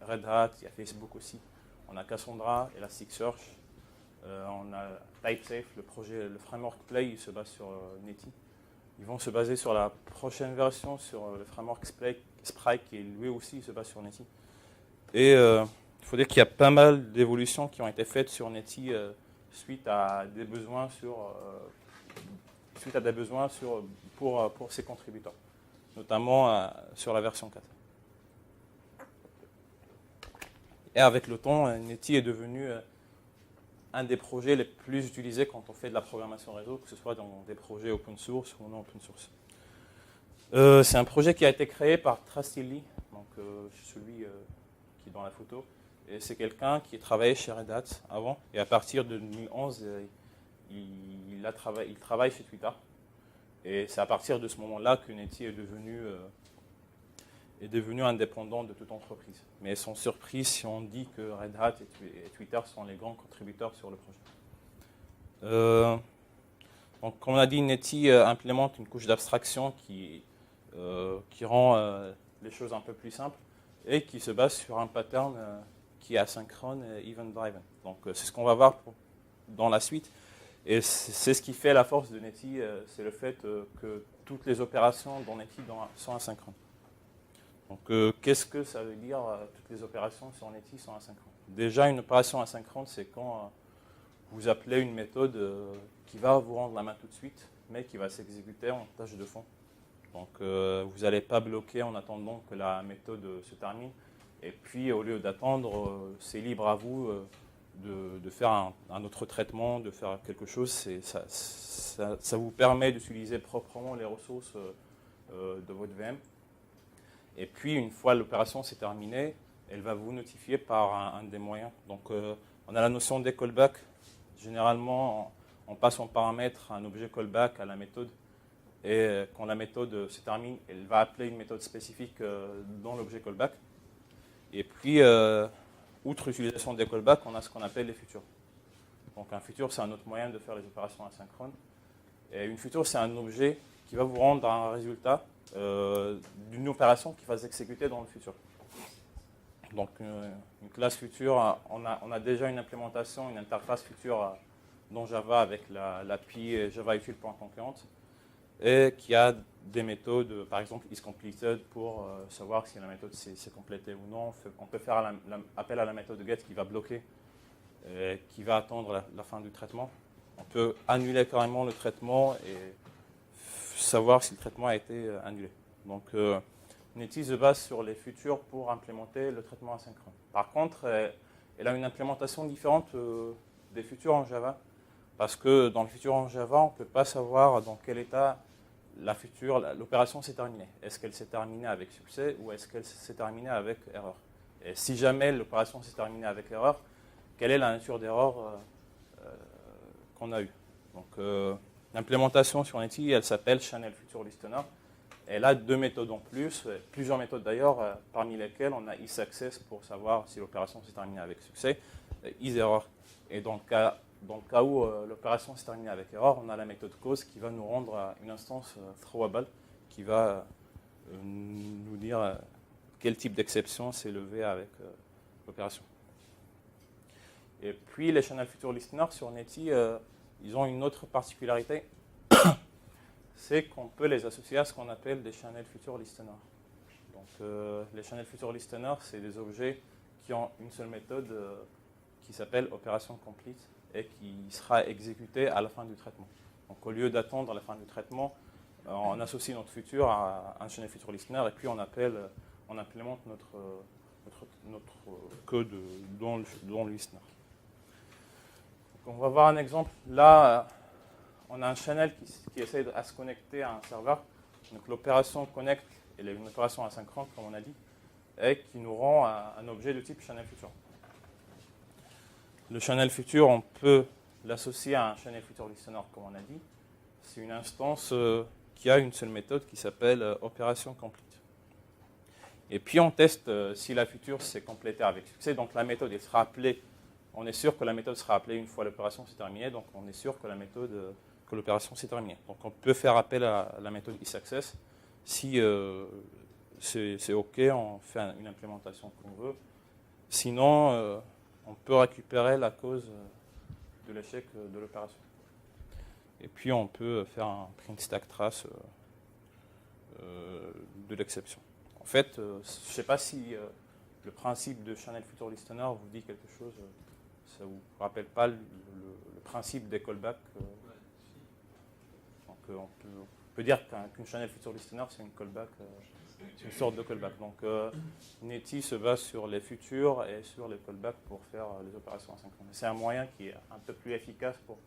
Red Hat, il y a Facebook aussi. On a Cassandra, Elasticsearch, on a TypeSafe, le framework Play, il se base sur Netty. Ils vont se baser sur la prochaine version, sur le framework Sprite, qui lui aussi se base sur Netty. Et il faut dire qu'il y a pas mal d'évolutions qui ont été faites sur Netty suite à des besoins pour ses contributeurs, notamment sur la version 4. Et avec le temps, Netty est devenu un des projets les plus utilisés quand on fait de la programmation réseau, que ce soit dans des projets open source ou non open source. C'est un projet qui a été créé par Trusty Lee, donc celui qui est dans la photo. Et c'est quelqu'un qui travaillait chez Red Hat avant, et à partir de 2011, il travaille chez Twitter. Et c'est à partir de ce moment-là que Netty est devenu indépendant de toute entreprise. Mais ils sont surpris si on dit que Red Hat et Twitter sont les grands contributeurs sur le projet. Donc, comme on a dit, Netty implémente une couche d'abstraction qui rend les choses un peu plus simples et qui se base sur un pattern qui est asynchrone et event-driven. Donc c'est ce qu'on va voir dans la suite. Et c'est ce qui fait la force de Netty, c'est le fait que toutes les opérations dans Netty sont asynchrones. Donc qu'est-ce que ça veut dire toutes les opérations sur Netty sont asynchrones? Déjà, une opération asynchrone, c'est quand vous appelez une méthode qui va vous rendre la main tout de suite, mais qui va s'exécuter en tâche de fond. Donc vous n'allez pas bloquer en attendant que la méthode se termine. Et puis au lieu d'attendre, c'est libre à vous de faire un autre traitement, de faire quelque chose. Ça vous permet d'utiliser proprement les ressources de votre VM. Et puis une fois l'opération s'est terminée, elle va vous notifier par un des moyens. Donc on a la notion des callbacks. Généralement, on passe en paramètre un objet callback à la méthode. Et quand la méthode se termine, elle va appeler une méthode spécifique dans l'objet callback. Et puis, outre l'utilisation des callbacks, on a ce qu'on appelle les futures. Donc un future, c'est un autre moyen de faire les opérations asynchrones. Et une future, c'est un objet qui va vous rendre un résultat d'une opération qui va s'exécuter dans le futur. Donc une classe future, on a déjà une implémentation, une interface future dans Java avec l'API Java util.concurrent et qui a des méthodes, par exemple isCompleted pour savoir si la méthode s'est complétée ou non. On peut faire appel à la méthode get qui va bloquer, qui va attendre la fin du traitement. On peut annuler carrément le traitement et savoir si le traitement a été annulé. Donc Netty se base sur les futures pour implémenter le traitement asynchrone. Par contre, elle a une implémentation différente des futures en Java, parce que dans le futur en Java, on ne peut pas savoir dans quel état l'opération s'est terminée. Est-ce qu'elle s'est terminée avec succès ou est-ce qu'elle s'est terminée avec erreur? Et si jamais l'opération s'est terminée avec erreur, quelle est la nature d'erreur qu'on a eue? Donc l'implémentation sur Netty, elle s'appelle Channel Future Listener. Elle a deux méthodes en plus, plusieurs méthodes d'ailleurs, parmi lesquelles on a isAccess pour savoir si l'opération s'est terminée avec succès, isError. Et dans le cas où l'opération s'est terminée avec erreur, on a la méthode cause qui va nous rendre une instance throwable qui va nous dire quel type d'exception s'est levé avec l'opération. Et puis les Channel Future Listeners sur Netty, ils ont une autre particularité, c'est qu'on peut les associer à ce qu'on appelle des Channel Future Listeners. Donc les Channel Future Listeners, c'est des objets qui ont une seule méthode qui s'appelle Opération Complete et qui sera exécutée à la fin du traitement. Donc au lieu d'attendre la fin du traitement, on associe notre futur à un Channel Future Listener et puis on implémente notre code dans le listener. Donc on va voir un exemple. Là, on a un channel qui essaie de se connecter à un serveur. Donc l'opération connect, elle est une opération asynchrone, comme on a dit, et qui nous rend un objet de type channel future. Le channel future, on peut l'associer à un channel future listener, comme on a dit. C'est une instance qui a une seule méthode qui s'appelle opération complete. Et puis on teste si la future s'est complétée avec succès. Donc la méthode, elle sera appelée. On est sûr que la méthode sera appelée une fois l'opération s'est terminée. Donc on est sûr que que l'opération s'est terminée. Donc on peut faire appel à la méthode isAccess. Si c'est OK, on fait une implémentation qu'on veut. Sinon, on peut récupérer la cause de l'échec de l'opération. Et puis on peut faire un print stack trace de l'exception. En fait, je ne sais pas si le principe de Channel Future Listener vous dit quelque chose. Ça ne vous rappelle pas le principe des callbacks. Donc on peut dire qu'une Channel Future Listener, c'est une callback, c'est une sorte de callback. Donc Netty se base sur les futurs et sur les callbacks pour faire les opérations asynchrones. C'est un moyen qui est un peu plus efficace pour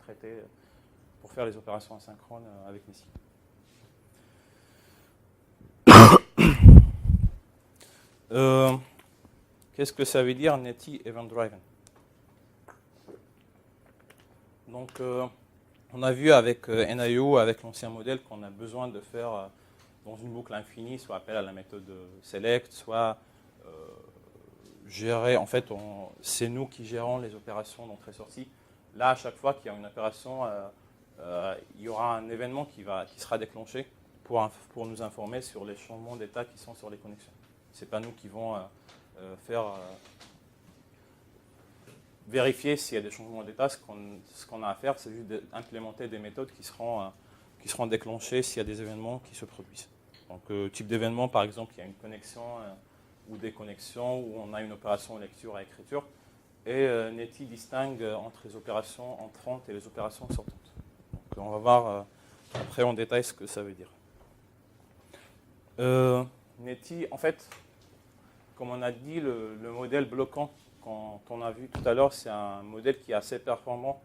faire les opérations asynchrones avec Netty. Qu'est-ce que ça veut dire Netty Event Driven? Donc, on a vu avec NIO, avec l'ancien modèle, qu'on a besoin de faire dans une boucle infinie, soit appel à la méthode select, soit gérer. En fait, c'est nous qui gérons les opérations d'entrée-sortie. Là, à chaque fois qu'il y a une opération, il y aura un événement qui sera déclenché pour nous informer sur les changements d'état qui sont sur les connexions. Ce n'est pas nous qui vont faire vérifier s'il y a des changements d'état, ce qu'on a à faire, c'est juste d'implémenter des méthodes qui seront déclenchées s'il y a des événements qui se produisent. Donc, type d'événement, par exemple, il y a une connexion ou des connexions où on a une opération lecture à écriture. Et Netty distingue entre les opérations entrantes et les opérations sortantes. Donc, on va voir après en détail ce que ça veut dire. Netty, en fait, comme on a dit, le modèle bloquant qu'on a vu tout à l'heure, c'est un modèle qui est assez performant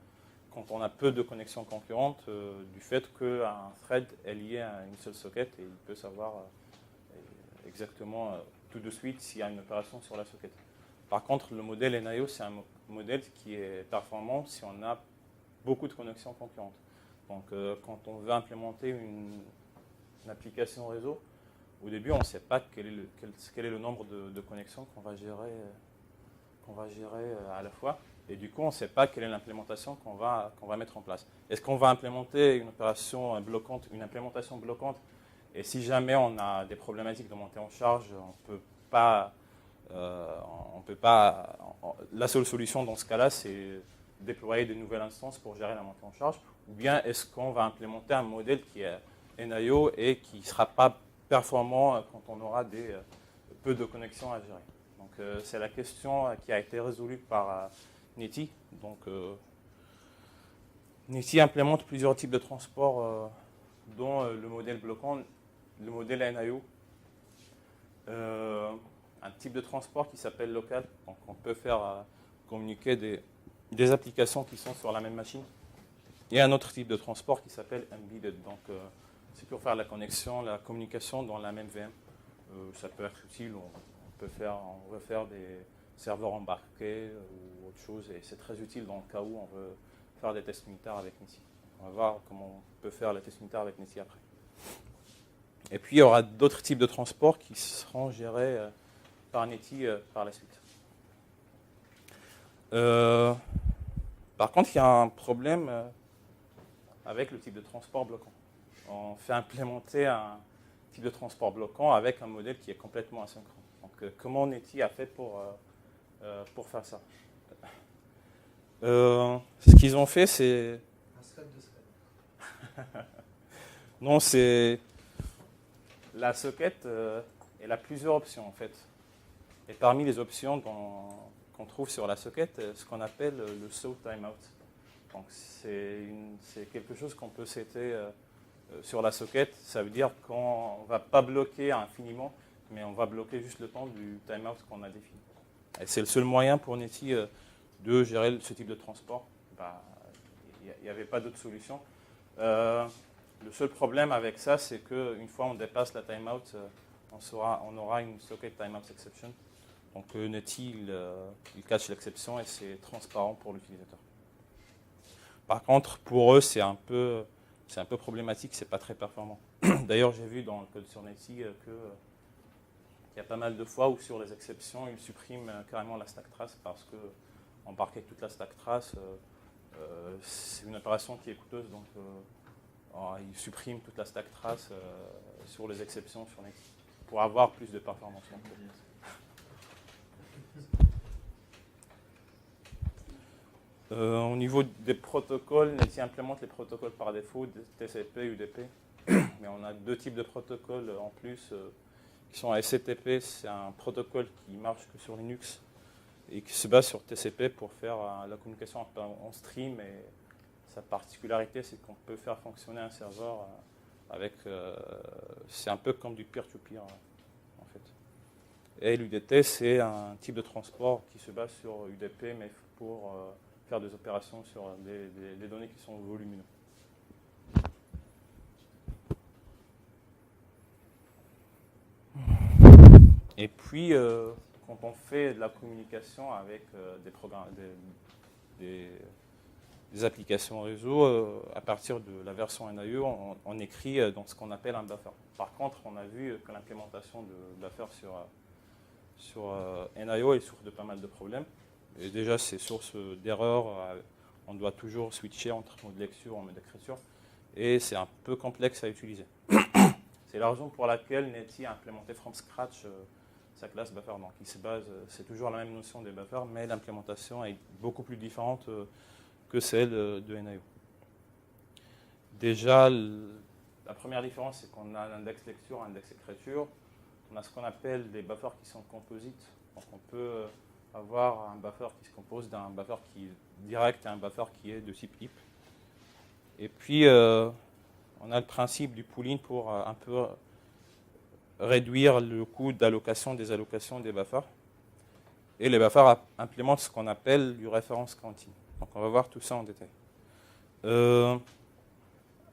quand on a peu de connexions concurrentes, du fait qu'un thread est lié à une seule socket et il peut savoir exactement tout de suite s'il y a une opération sur la socket. Par contre, le modèle NIO, c'est un modèle qui est performant si on a beaucoup de connexions concurrentes. Donc, quand on veut implémenter une application réseau, au début, on ne sait pas quel est le nombre de connexions qu'on va gérer à la fois. Et du coup, on ne sait pas quelle est l'implémentation qu'on va mettre en place. Est-ce qu'on va implémenter une opération bloquante, une implémentation bloquante, et si jamais on a des problématiques de montée en charge, on peut pas. La seule solution dans ce cas-là, c'est déployer de nouvelles instances pour gérer la montée en charge. Ou bien est-ce qu'on va implémenter un modèle qui est NIO et qui ne sera pas performant quand on aura peu de connexions à gérer. Donc c'est la question qui a été résolue par Netty. Donc Netty implémente plusieurs types de transports, dont le modèle bloquant, le modèle NIO. Un type de transport qui s'appelle local. Donc on peut faire communiquer des applications qui sont sur la même machine. Et un autre type de transport qui s'appelle embedded. Donc c'est pour faire la connexion, la communication dans la même VM. Ça peut être utile. On veut faire des serveurs embarqués ou autre chose. Et c'est très utile dans le cas où on veut faire des tests unitaires avec Netty. On va voir comment on peut faire les tests unitaires avec Netty après. Et puis il y aura d'autres types de transports qui seront gérés par Netty par la suite. Par contre, il y a un problème avec le type de transport bloquant. On fait implémenter un type de transport bloquant avec un modèle qui est complètement asynchrone. Donc, comment Netty a fait pour faire ça? Ce qu'ils ont fait, c'est... Un thread de thread. Non, c'est... La socket, elle a plusieurs options, en fait. Et parmi les options qu'on trouve sur la socket, ce qu'on appelle le saw timeout. Donc, c'est quelque chose qu'on peut setter sur la socket. Ça veut dire qu'on ne va pas bloquer infiniment, mais on va bloquer juste le temps du timeout qu'on a défini. Et c'est le seul moyen pour Netty de gérer ce type de transport. Il n'y avait pas d'autre solution. Le seul problème avec ça, c'est qu'une fois on dépasse la timeout, on aura une socket timeout exception. Donc Netty, il cache l'exception et c'est transparent pour l'utilisateur. Par contre, pour eux, c'est un peu problématique, c'est pas très performant. D'ailleurs, j'ai vu dans le code sur Netty qu'il y a pas mal de fois où sur les exceptions, ils suppriment carrément la stack trace parce que embarquer toute la stack trace, c'est une opération qui est coûteuse, donc ils suppriment toute la stack trace sur les exceptions sur Netty pour avoir plus de performance. Au niveau des protocoles, Netty implémente les protocoles par défaut, TCP, UDP. Mais on a deux types de protocoles en plus qui sont SCTP, c'est un protocole qui marche que sur Linux et qui se base sur TCP pour faire la communication en stream. Et sa particularité, c'est qu'on peut faire fonctionner un serveur avec... c'est un peu comme du peer-to-peer en fait. Et l'UDT, c'est un type de transport qui se base sur UDP, mais pour faire des opérations sur des données qui sont volumineuses. Et puis, quand on fait de la communication avec des programmes, des applications réseau, à partir de la version NIO, on écrit dans ce qu'on appelle un buffer. Par contre, on a vu que l'implémentation de buffer sur NIO est source de pas mal de problèmes. Et déjà, c'est source d'erreurs. On doit toujours switcher entre mode lecture et mode écriture. Et c'est un peu complexe à utiliser. C'est la raison pour laquelle Netty a implémenté from scratch sa classe buffer. Donc il se base, c'est toujours la même notion des buffers, mais l'implémentation est beaucoup plus différente que celle de NIO. Déjà, la première différence, c'est qu'on a un index lecture, un index écriture. On a ce qu'on appelle des buffers qui sont composites. Donc on peut avoir un buffer qui se compose d'un buffer qui est direct et un buffer qui est de type heap. Et puis, on a le principe du pooling pour un peu réduire le coût d'allocation, des allocations des buffers. Et les buffers implémentent ce qu'on appelle du reference counting. Donc on va voir tout ça en détail.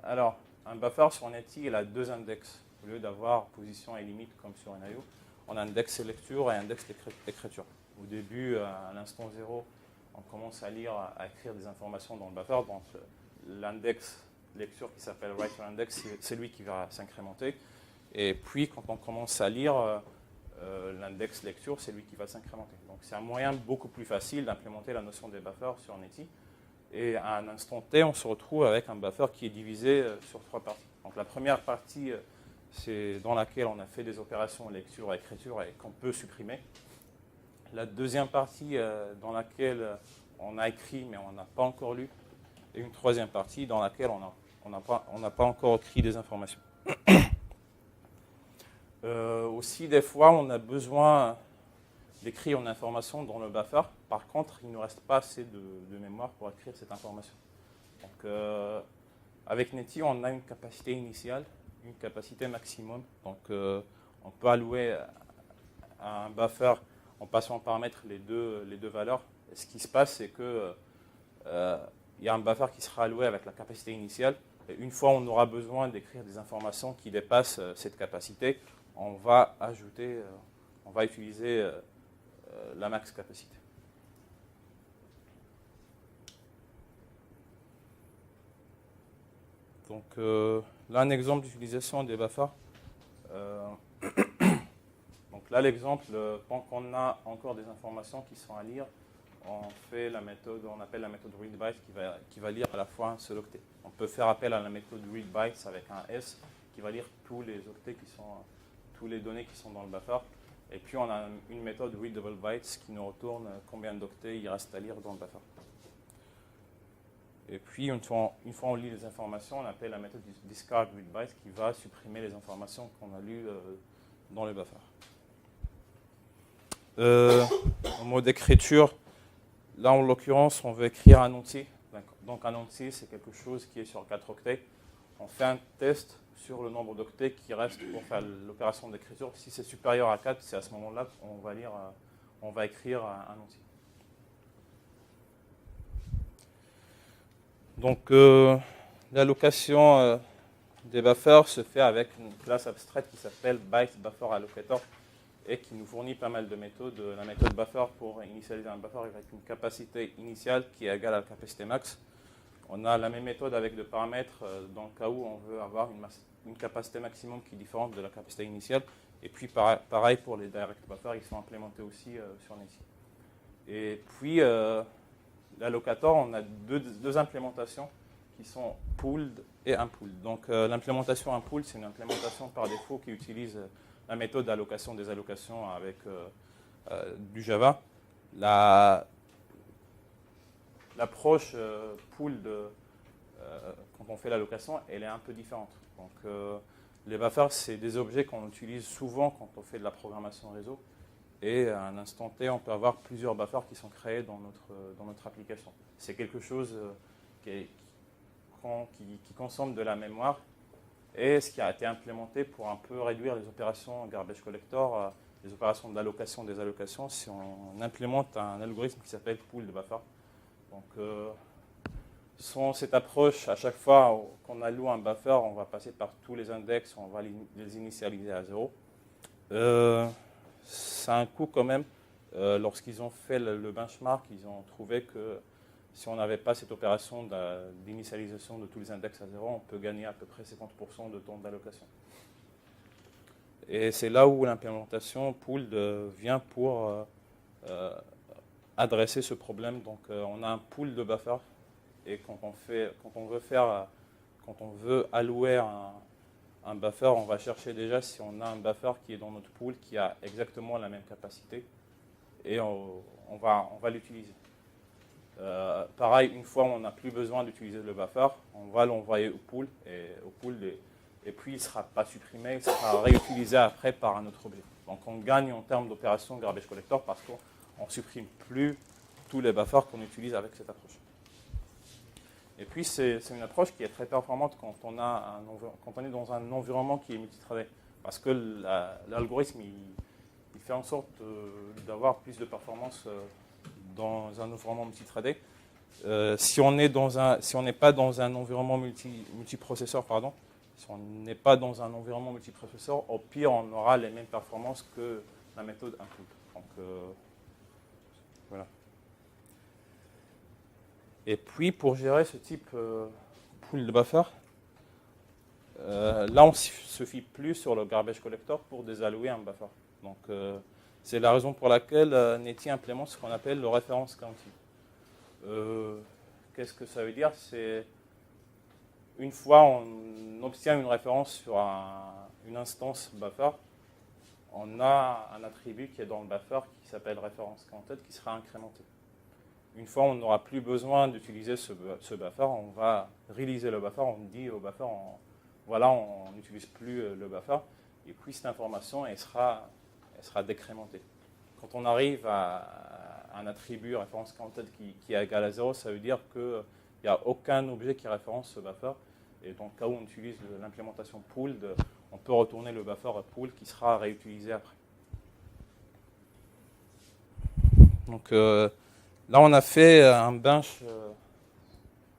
Alors, un buffer sur NetI, il a deux index. Au lieu d'avoir position et limite comme sur NIO, on a un index lecture et un index écriture. Au début, à l'instant 0, on commence à lire, à écrire des informations dans le buffer. Donc l'index lecture qui s'appelle writer index, c'est lui qui va s'incrémenter. Et puis, quand on commence à lire, l'index lecture, c'est lui qui va s'incrémenter. Donc c'est un moyen beaucoup plus facile d'implémenter la notion des buffers sur NetI. Et à un instant T, on se retrouve avec un buffer qui est divisé sur trois parties. Donc la première partie, c'est dans laquelle on a fait des opérations lecture et écriture et qu'on peut supprimer. La deuxième partie, dans laquelle on a écrit mais on n'a pas encore lu. Et une troisième partie dans laquelle on n'a pas encore écrit des informations. Aussi, des fois, on a besoin d'écrire une information dans le buffer. Par contre, il ne reste pas assez de mémoire pour écrire cette information. Donc, avec NetI, on a une capacité initiale, une capacité maximum. Donc, on peut allouer à un buffer en passant en paramètre les deux valeurs. Et ce qui se passe, c'est que il y a un buffer qui sera alloué avec la capacité initiale. Et une fois on aura besoin d'écrire des informations qui dépassent cette capacité, on va utiliser la max capacité. Donc là, un exemple d'utilisation des buffers. Donc là, l'exemple, tant qu'on a encore des informations qui sont à lire, on appelle la méthode readByte qui va lire à la fois un seul octet. On peut faire appel à la méthode readBytes avec un S qui va lire tous les octets tous les données qui sont dans le buffer. Et puis on a une méthode readAbleBytes qui nous retourne combien d'octets il reste à lire dans le buffer. Et puis une fois on lit les informations, on appelle la méthode discardReadByte qui va supprimer les informations qu'on a lues dans le buffer. En mode d'écriture, là, en l'occurrence, on veut écrire un entier. Donc, un entier, c'est quelque chose qui est sur 4 octets. On fait un test sur le nombre d'octets qui reste pour faire l'opération d'écriture. Si c'est supérieur à 4, c'est à ce moment-là qu'on va écrire un entier. Donc, l'allocation des buffers se fait avec une classe abstraite qui s'appelle byteBufferAllocator et qui nous fournit pas mal de méthodes. La méthode buffer pour initialiser un buffer avec une capacité initiale qui est égale à la capacité max. On a la même méthode avec des paramètres dans le cas où on veut avoir une capacité maximum qui est différente de la capacité initiale. Et puis pareil pour les direct buffers, ils sont implémentés aussi sur NetI. Et puis l'allocator, on a deux implémentations qui sont pooled et unpooled. Donc l'implémentation unpooled, c'est une implémentation par défaut qui utilise la méthode d'allocation des allocations avec du Java. L'approche pooled, quand on fait l'allocation, elle est un peu différente. Donc, les buffers, c'est des objets qu'on utilise souvent quand on fait de la programmation réseau. Et à un instant T, on peut avoir plusieurs buffers qui sont créés dans notre application. C'est quelque chose qui consomme de la mémoire. Et ce qui a été implémenté pour un peu réduire les opérations garbage collector, les opérations d'allocation des allocations, si on implémente un algorithme qui s'appelle pooled buffer. Donc, sans cette approche, à chaque fois qu'on alloue un buffer, on va passer par tous les index, on va les initialiser à 0. Ça a un coût quand même. Lorsqu'ils ont fait le benchmark, ils ont trouvé que si on n'avait pas cette opération d'initialisation de tous les index à 0, on peut gagner à peu près 50% de temps d'allocation. Et c'est là où l'implémentation pooled vient pour adresser ce problème. Donc on a un pool de buffers et quand on veut allouer un buffer, on va chercher déjà si on a un buffer qui est dans notre pool qui a exactement la même capacité et on va l'utiliser. Pareil, une fois on n'a plus besoin d'utiliser le buffer, on va l'envoyer au pool et puis il ne sera pas supprimé, il sera réutilisé après par un autre objet. Donc on gagne en termes d'opération garbage collector parce qu'on ne supprime plus tous les buffers qu'on utilise avec cette approche. Et puis c'est une approche qui est très performante quand on est dans un environnement qui est multithreadé. Parce que l'algorithme, il fait en sorte d'avoir plus de performance dans un environnement multithreadé. Si on n'est pas dans un environnement multiprocesseur, si on n'est pas dans un environnement multiprocesseur, au pire, on aura les mêmes performances que la méthode input. Donc, voilà. Et puis, pour gérer ce type pool de buffer, là, on ne se fie plus sur le garbage collector pour désallouer un buffer. Donc, c'est la raison pour laquelle Netty implémente ce qu'on appelle le reference counting. Qu'est-ce que ça veut dire? C'est une fois on obtient une référence sur une instance buffer, on a un attribut qui est dans le buffer qui s'appelle reference counted qui sera incrémenté. Une fois on n'aura plus besoin d'utiliser ce buffer, on va réaliser le buffer, on dit au buffer, voilà, on n'utilise plus le buffer, et puis cette information elle sera décrémentée. Quand on arrive à un attribut référence counted qui est égal à 0, ça veut dire qu'il n'y a aucun objet qui référence ce buffer. Et dans le cas où on utilise l'implémentation pooled, on peut retourner le buffer à pool qui sera réutilisé après. Donc là, on a fait un bench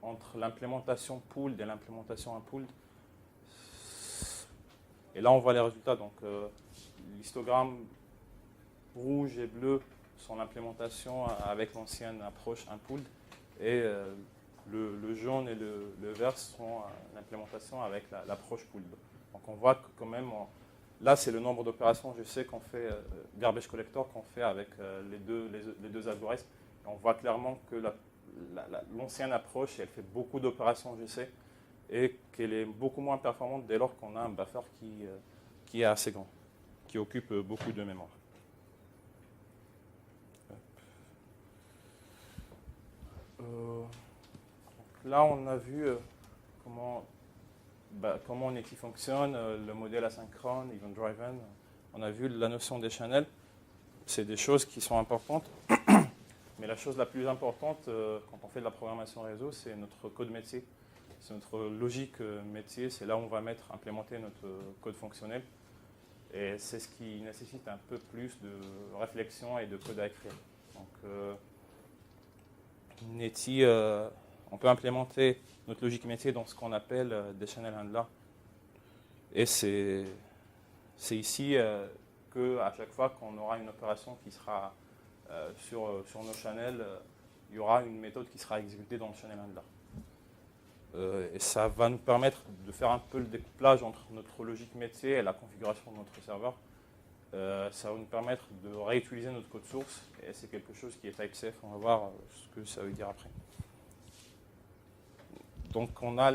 entre l'implémentation pooled et l'implémentation unpooled. Et là, on voit les résultats. Donc l'histogramme rouge et bleu sont l'implémentation avec l'ancienne approche unpooled. Et le jaune et le vert sont l'implémentation avec l'approche pooled. Donc on voit que quand même, là c'est le nombre d'opérations, je sais qu'on fait, garbage collector qu'on fait avec les deux algorithmes. Et on voit clairement que l'ancienne approche, elle fait beaucoup d'opérations, je sais, et qu'elle est beaucoup moins performante dès lors qu'on a un buffer qui est assez grand, qui occupe beaucoup de mémoire. Là, on a vu comment Netty fonctionne, le modèle asynchrone, event-driven. On a vu la notion des channels. C'est des choses qui sont importantes. Mais la chose la plus importante quand on fait de la programmation réseau, c'est notre code métier. C'est notre logique métier. C'est là où on va implémenter notre code fonctionnel. Et c'est ce qui nécessite un peu plus de réflexion et de code à écrire. Donc, Netty, on peut implémenter notre logique métier dans ce qu'on appelle des channel handlers. Et c'est ici qu'à chaque fois qu'on aura une opération qui sera sur nos channels, il y aura une méthode qui sera exécutée dans le channel handler. Et ça va nous permettre de faire un peu le découplage entre notre logique métier et la configuration de notre serveur. Ça va nous permettre de réutiliser notre code source, et c'est quelque chose qui est type safe. On va voir ce que ça veut dire après. Donc on a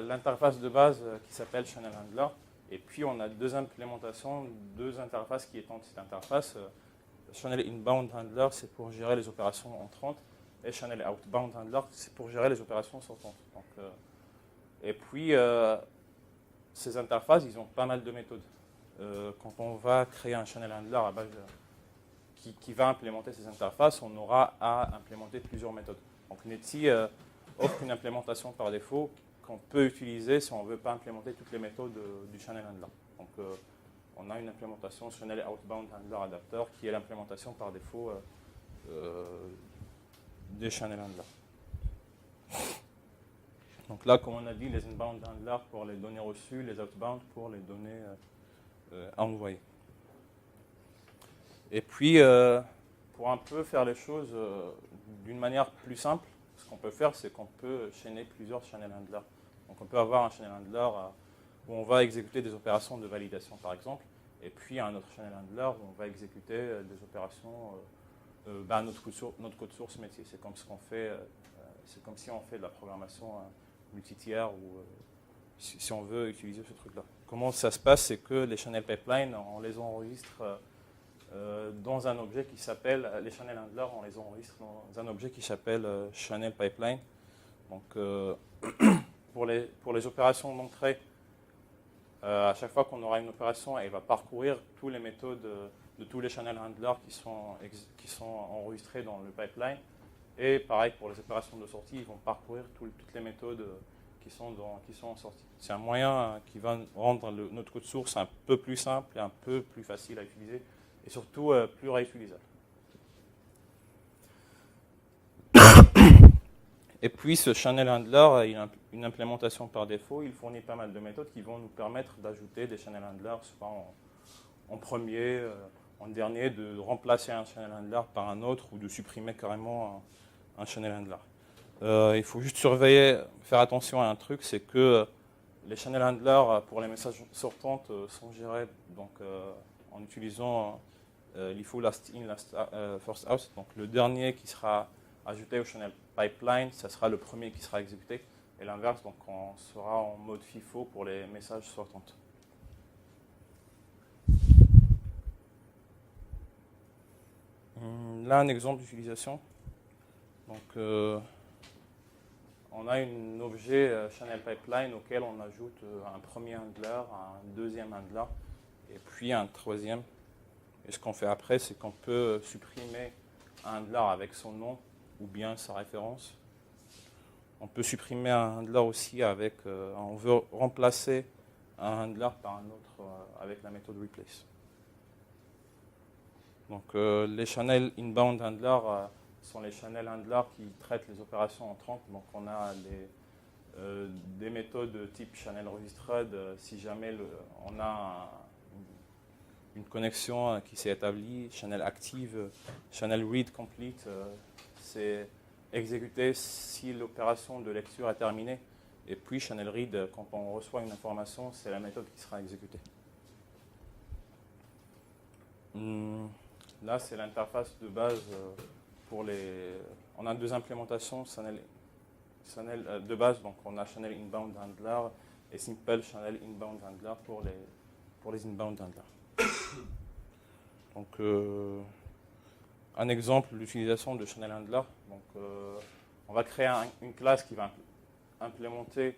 l'interface de base qui s'appelle Channel Handler, et puis on a deux implémentations, deux interfaces qui étendent cette interface. Channel Inbound Handler, c'est pour gérer les opérations entrantes, et Channel Outbound Handler, c'est pour gérer les opérations sortantes. Donc, et puis ces interfaces, ils ont pas mal de méthodes. Quand on va créer un Channel Handler à base qui va implémenter ces interfaces, on aura à implémenter plusieurs méthodes. Donc Netty offre une implémentation par défaut qu'on peut utiliser si on ne veut pas implémenter toutes les méthodes du Channel Handler. Donc on a une implémentation Channel Outbound Handler Adapter qui est l'implémentation par défaut des Channel Handlers. Donc là, comme on a dit, les inbound handlers pour les données reçues, les outbound pour les données envoyées. Et puis, pour un peu faire les choses d'une manière plus simple, ce qu'on peut faire, c'est qu'on peut chaîner plusieurs channel handlers. Donc on peut avoir un channel handler où on va exécuter des opérations de validation, par exemple, et puis un autre channel handler où on va exécuter des opérations, notre code source métier. C'est comme ce qu'on fait, c'est comme si on fait de la programmation multitiers ou si on veut utiliser ce truc-là. Comment ça se passe, c'est que les channel pipelines, on les enregistre dans un objet qui s'appelle, les channel handlers, on les enregistre dans un objet qui s'appelle channel pipeline. Donc, pour les opérations d'entrée, à chaque fois qu'on aura une opération, elle va parcourir toutes les méthodes de tous les channel handlers qui sont enregistrés dans le pipeline. Et pareil, pour les opérations de sortie, ils vont parcourir toutes les méthodes qui sont en sortie. C'est un moyen qui va rendre notre code source un peu plus simple et un peu plus facile à utiliser, et surtout plus réutilisable. Et puis ce channel handler, il a une implémentation par défaut. Il fournit pas mal de méthodes qui vont nous permettre d'ajouter des channel handlers, soit en premier, en dernier, de remplacer un channel handler par un autre ou de supprimer carrément un channel handler. Il faut juste faire attention à un truc, c'est que les channel handlers pour les messages sortantes sont gérés donc, en utilisant l'IFO last in, first out. Donc le dernier qui sera ajouté au channel pipeline, ça sera le premier qui sera exécuté. Et l'inverse, donc on sera en mode FIFO pour les messages sortantes. Là, un exemple d'utilisation. Donc, on a un objet channel pipeline auquel on ajoute un premier handler, un deuxième handler, et puis un troisième. Et ce qu'on fait après, c'est qu'on peut supprimer un handler avec son nom ou bien sa référence. On peut supprimer un handler aussi avec, on veut remplacer un handler par un autre avec la méthode replace. Donc les channel inbound handlers sont les channel handlers qui traitent les opérations entrantes. Donc on a des méthodes type channel registered si jamais on a une connexion qui s'est établie, channel active, channel read complete, c'est exécuté si l'opération de lecture est terminée. Et puis channel read, quand on reçoit une information, c'est la méthode qui sera exécutée. Là, c'est l'interface de base pour les... On a deux implémentations channel de base, donc on a channel inbound handler et simple channel inbound handler pour les inbound handlers. Donc, un exemple d'utilisation de channel handler. Donc, on va créer une classe qui va implémenter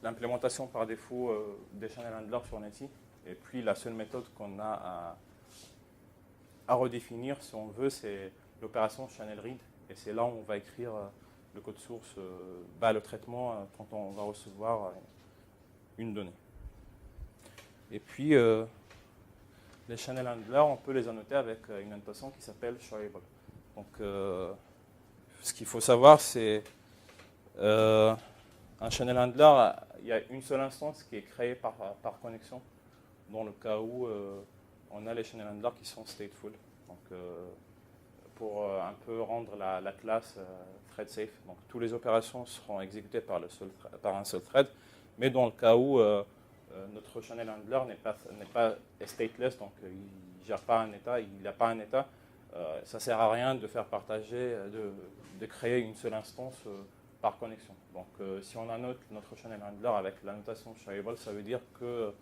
l'implémentation par défaut des channel handlers sur Netty. Et puis, la seule méthode qu'on a à redéfinir, si on veut, c'est l'opération channel read. Et c'est là où on va écrire le code source, le traitement, quand on va recevoir une donnée. Et puis, les channel handlers, on peut les annoter avec une annotation qui s'appelle shareable. Donc, ce qu'il faut savoir, c'est un channel handler, il y a une seule instance qui est créée par connexion, dans le cas où on a les channel handlers qui sont stateful. Donc, pour un peu rendre la classe thread safe. Donc, toutes les opérations seront exécutées par un seul thread, mais dans le cas où notre channel handler n'est pas stateless, donc il ne gère pas un état, il n'a pas un état, ça ne sert à rien de faire partager, de créer une seule instance par connexion. Donc si on annote notre channel handler avec la notation shareable, ça veut dire qu'il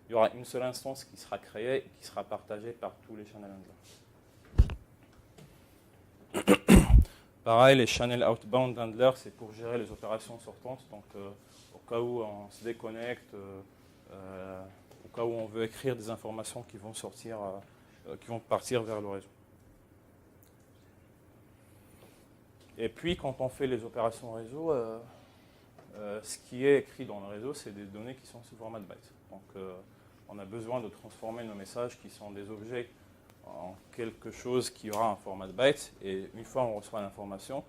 y aura une seule instance qui sera créée et qui sera partagée par tous les channel handlers. Pareil, les channel outbound handlers, c'est pour gérer les opérations sortantes, donc au cas où on se déconnecte, au cas où on veut écrire des informations qui vont partir vers le réseau. Et puis, quand on fait les opérations réseau, ce qui est écrit dans le réseau, c'est des données qui sont sous format de bytes. Donc, on a besoin de transformer nos messages qui sont des objets en quelque chose qui aura un format de bytes. Et une fois on reçoit l'information,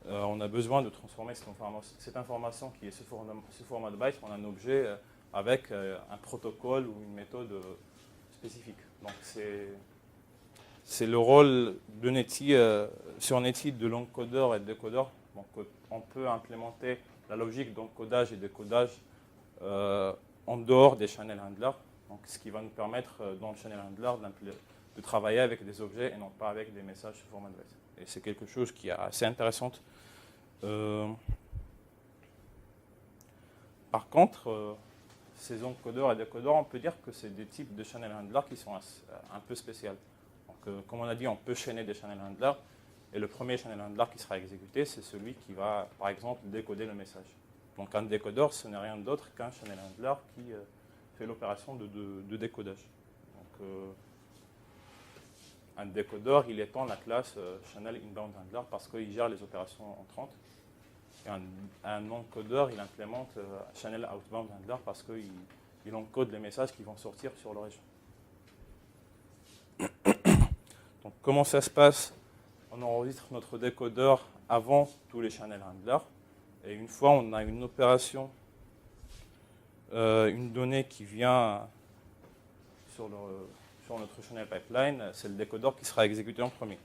on a besoin de transformer cette information qui est sous format de bytes en un objet avec un protocole ou une méthode spécifique. Donc c'est le rôle de Netty, sur Netty de l'encodeur et de décodeur. Donc on peut implémenter la logique d'encodage et décodage en dehors des channel handlers. Donc ce qui va nous permettre dans le channel handler de travailler avec des objets et non pas avec des messages sous format de byte. Et c'est quelque chose qui est assez intéressant. Par contre, ces encodeurs et décodeurs, on peut dire que c'est des types de channel handlers qui sont un peu spéciaux. Donc, comme on a dit, on peut chaîner des channel handlers. Et le premier channel handler qui sera exécuté, c'est celui qui va, par exemple, décoder le message. Donc un décodeur, ce n'est rien d'autre qu'un channel handler qui fait l'opération de décodage. Donc, un décodeur, il étend la classe channel inbound handler parce qu'il gère les opérations entrantes. Et un encodeur, il implémente channel outbound handler parce qu'il encode les messages qui vont sortir sur le réseau. Donc comment ça se passe? On enregistre notre décodeur avant tous les channel handlers. Et une fois on a une opération, une donnée qui vient sur notre channel pipeline, c'est le décodeur qui sera exécuté en premier.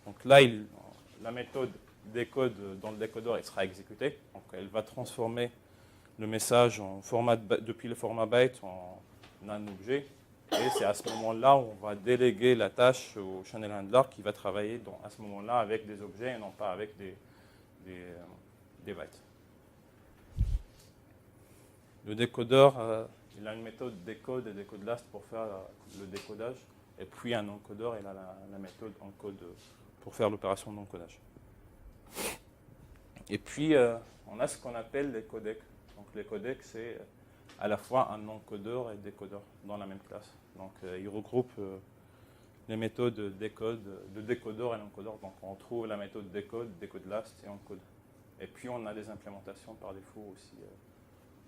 Donc là, la méthode décode dans le décodeur, elle sera exécutée. Donc elle va transformer le message depuis le format byte en un objet. Et c'est à ce moment-là où on va déléguer la tâche au channel handler qui va travailler à ce moment-là avec des objets et non pas avec des bytes. Le décodeur, il a une méthode décode et décode last pour faire le décodage. Et puis un encodeur, il a la méthode encode pour faire l'opération d'encodage. Et puis, on a ce qu'on appelle les codecs. Donc les codecs, c'est à la fois un encodeur et décodeur dans la même classe. Donc ils regroupent les méthodes de décodeur et l'encodeur. Donc on trouve la méthode décode, décode last et encode. Et puis on a des implémentations par défaut aussi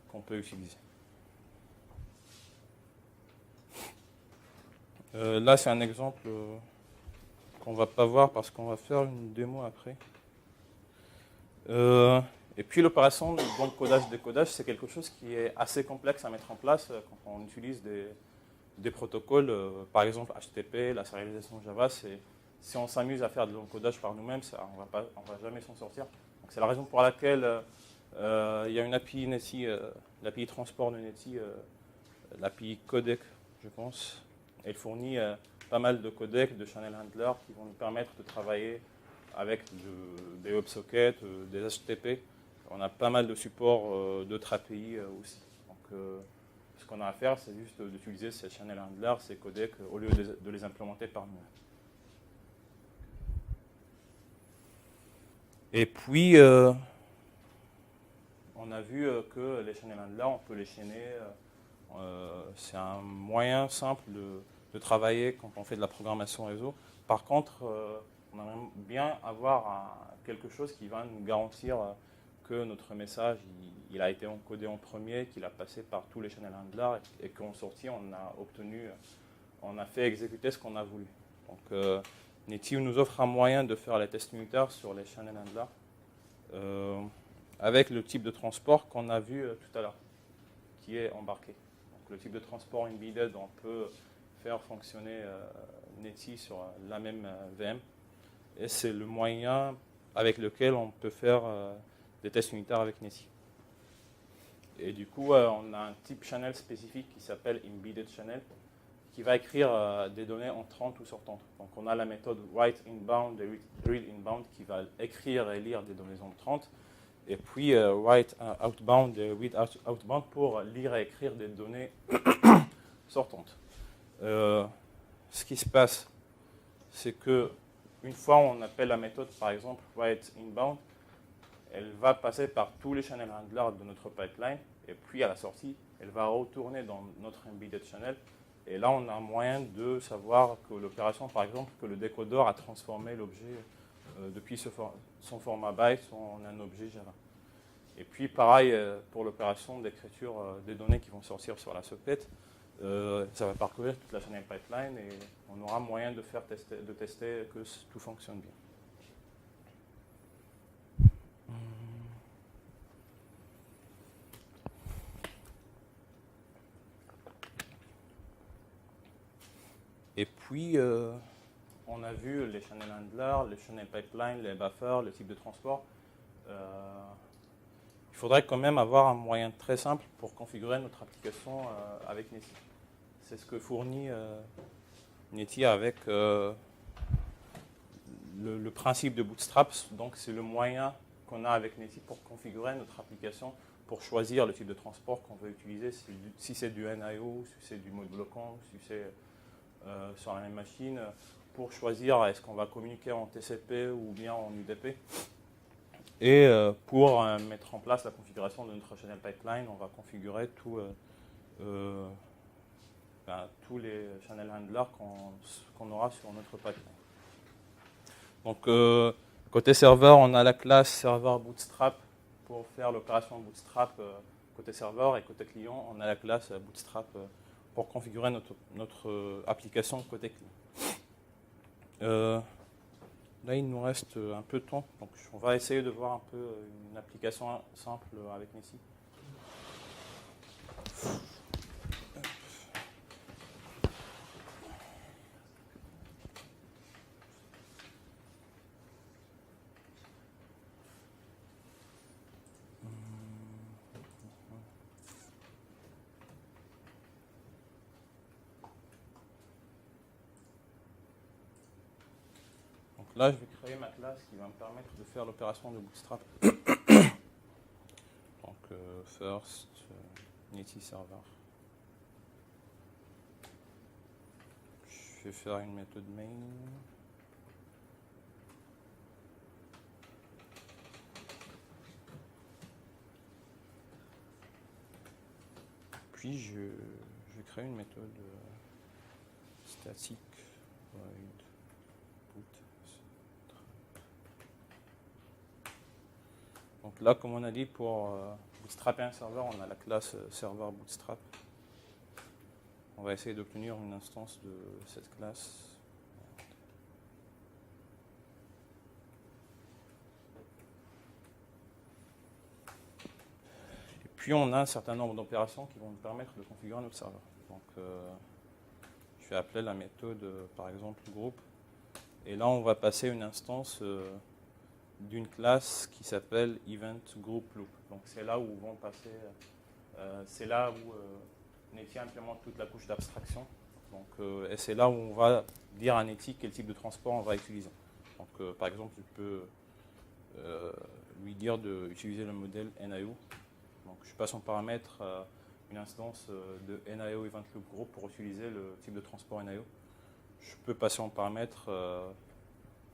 qu'on peut utiliser. Là c'est un exemple qu'on ne va pas voir parce qu'on va faire une démo après. Et puis l'opération d'encodage-décodage, c'est quelque chose qui est assez complexe à mettre en place quand on utilise des protocoles, par exemple HTTP, la sérialisation Java. Si on s'amuse à faire de l'encodage par nous-mêmes, on va jamais s'en sortir. C'est la raison pour laquelle il y a une API Netty, l'API transport de Netty, l'API codec, je pense. Elle fournit pas mal de codecs, de channel handlers qui vont nous permettre de travailler avec des WebSockets, des HTTP. On a pas mal de supports d'autres API aussi. Donc, ce qu'on a à faire, c'est juste d'utiliser ces channel handlers, ces codecs, au lieu de les implémenter par nous. Et puis, on a vu que les channel handlers, on peut les chaîner. C'est un moyen simple de travailler quand on fait de la programmation réseau. Par contre, on aimerait bien avoir quelque chose qui va nous garantir que notre message il a été encodé en premier, qu'il a passé par tous les channel handlers et qu'en sortie, on a fait exécuter ce qu'on a voulu. Donc, Netty nous offre un moyen de faire les tests unitaires sur les channel handlers avec le type de transport qu'on a vu tout à l'heure, qui est embarqué. Donc, le type de transport embedded, on peut faire fonctionner Netty sur la même VM. Et c'est le moyen avec lequel on peut faire des tests unitaires avec Netty. Et du coup, on a un type channel spécifique qui s'appelle embedded channel, qui va écrire des données entrantes ou sortantes. Donc on a la méthode write inbound et read inbound qui va écrire et lire des données entrantes, et puis write outbound et read outbound pour lire et écrire des données sortantes. Ce qui se passe, c'est que une fois on appelle la méthode, par exemple, write inbound, elle va passer par tous les channel handlers de notre pipeline, et puis à la sortie, elle va retourner dans notre embedded channel. Et là, on a un moyen de savoir que l'opération, par exemple, que le décodeur a transformé l'objet depuis son format byte en un objet Java. Et puis, pareil, pour l'opération d'écriture des données qui vont sortir sur la socket, ça va parcourir toute la channel pipeline et on aura moyen de tester que tout fonctionne bien. Et puis, on a vu les channel handlers, les channel pipelines, les buffers, le type de transport. Il faudrait quand même avoir un moyen très simple pour configurer notre application avec Netty. C'est ce que fournit Netty avec le principe de Bootstrap. Donc, c'est le moyen qu'on a avec Netty pour configurer notre application pour choisir le type de transport qu'on veut utiliser, si c'est du NIO, si c'est du mode bloquant, si c'est sur la même machine, pour choisir est-ce qu'on va communiquer en TCP ou bien en UDP. Et pour mettre en place la configuration de notre channel pipeline, on va configurer tous les channel handlers qu'on aura sur notre pipeline. Donc, côté serveur, on a la classe serveur bootstrap pour faire l'opération bootstrap côté serveur, et côté client, on a la classe bootstrap pour configurer notre application côté client. Là, il nous reste un peu de temps, donc on va essayer de voir un peu une application simple avec Nessie. Là, je vais créer ma classe qui va me permettre de faire l'opération de bootstrap. Donc, first, Netty server. Je vais faire une méthode main. Puis, je vais créer une méthode statique. Void boot. Donc là, comme on a dit, pour bootstrapper un serveur, on a la classe serveur bootstrap. On va essayer d'obtenir une instance de cette classe. Et puis on a un certain nombre d'opérations qui vont nous permettre de configurer notre serveur. Donc je vais appeler la méthode, par exemple, group. Et là, on va passer une instance d'une classe qui s'appelle Event Group Loop. Donc c'est là où vont passer, c'est là où Netty implémente toute la couche d'abstraction. Donc et c'est là où on va dire à Netty quel type de transport on va utiliser. Donc par exemple, je peux lui dire d'utiliser le modèle NIO. Donc je passe en paramètre une instance de NIO Event Loop Group pour utiliser le type de transport NIO. Je peux passer en paramètre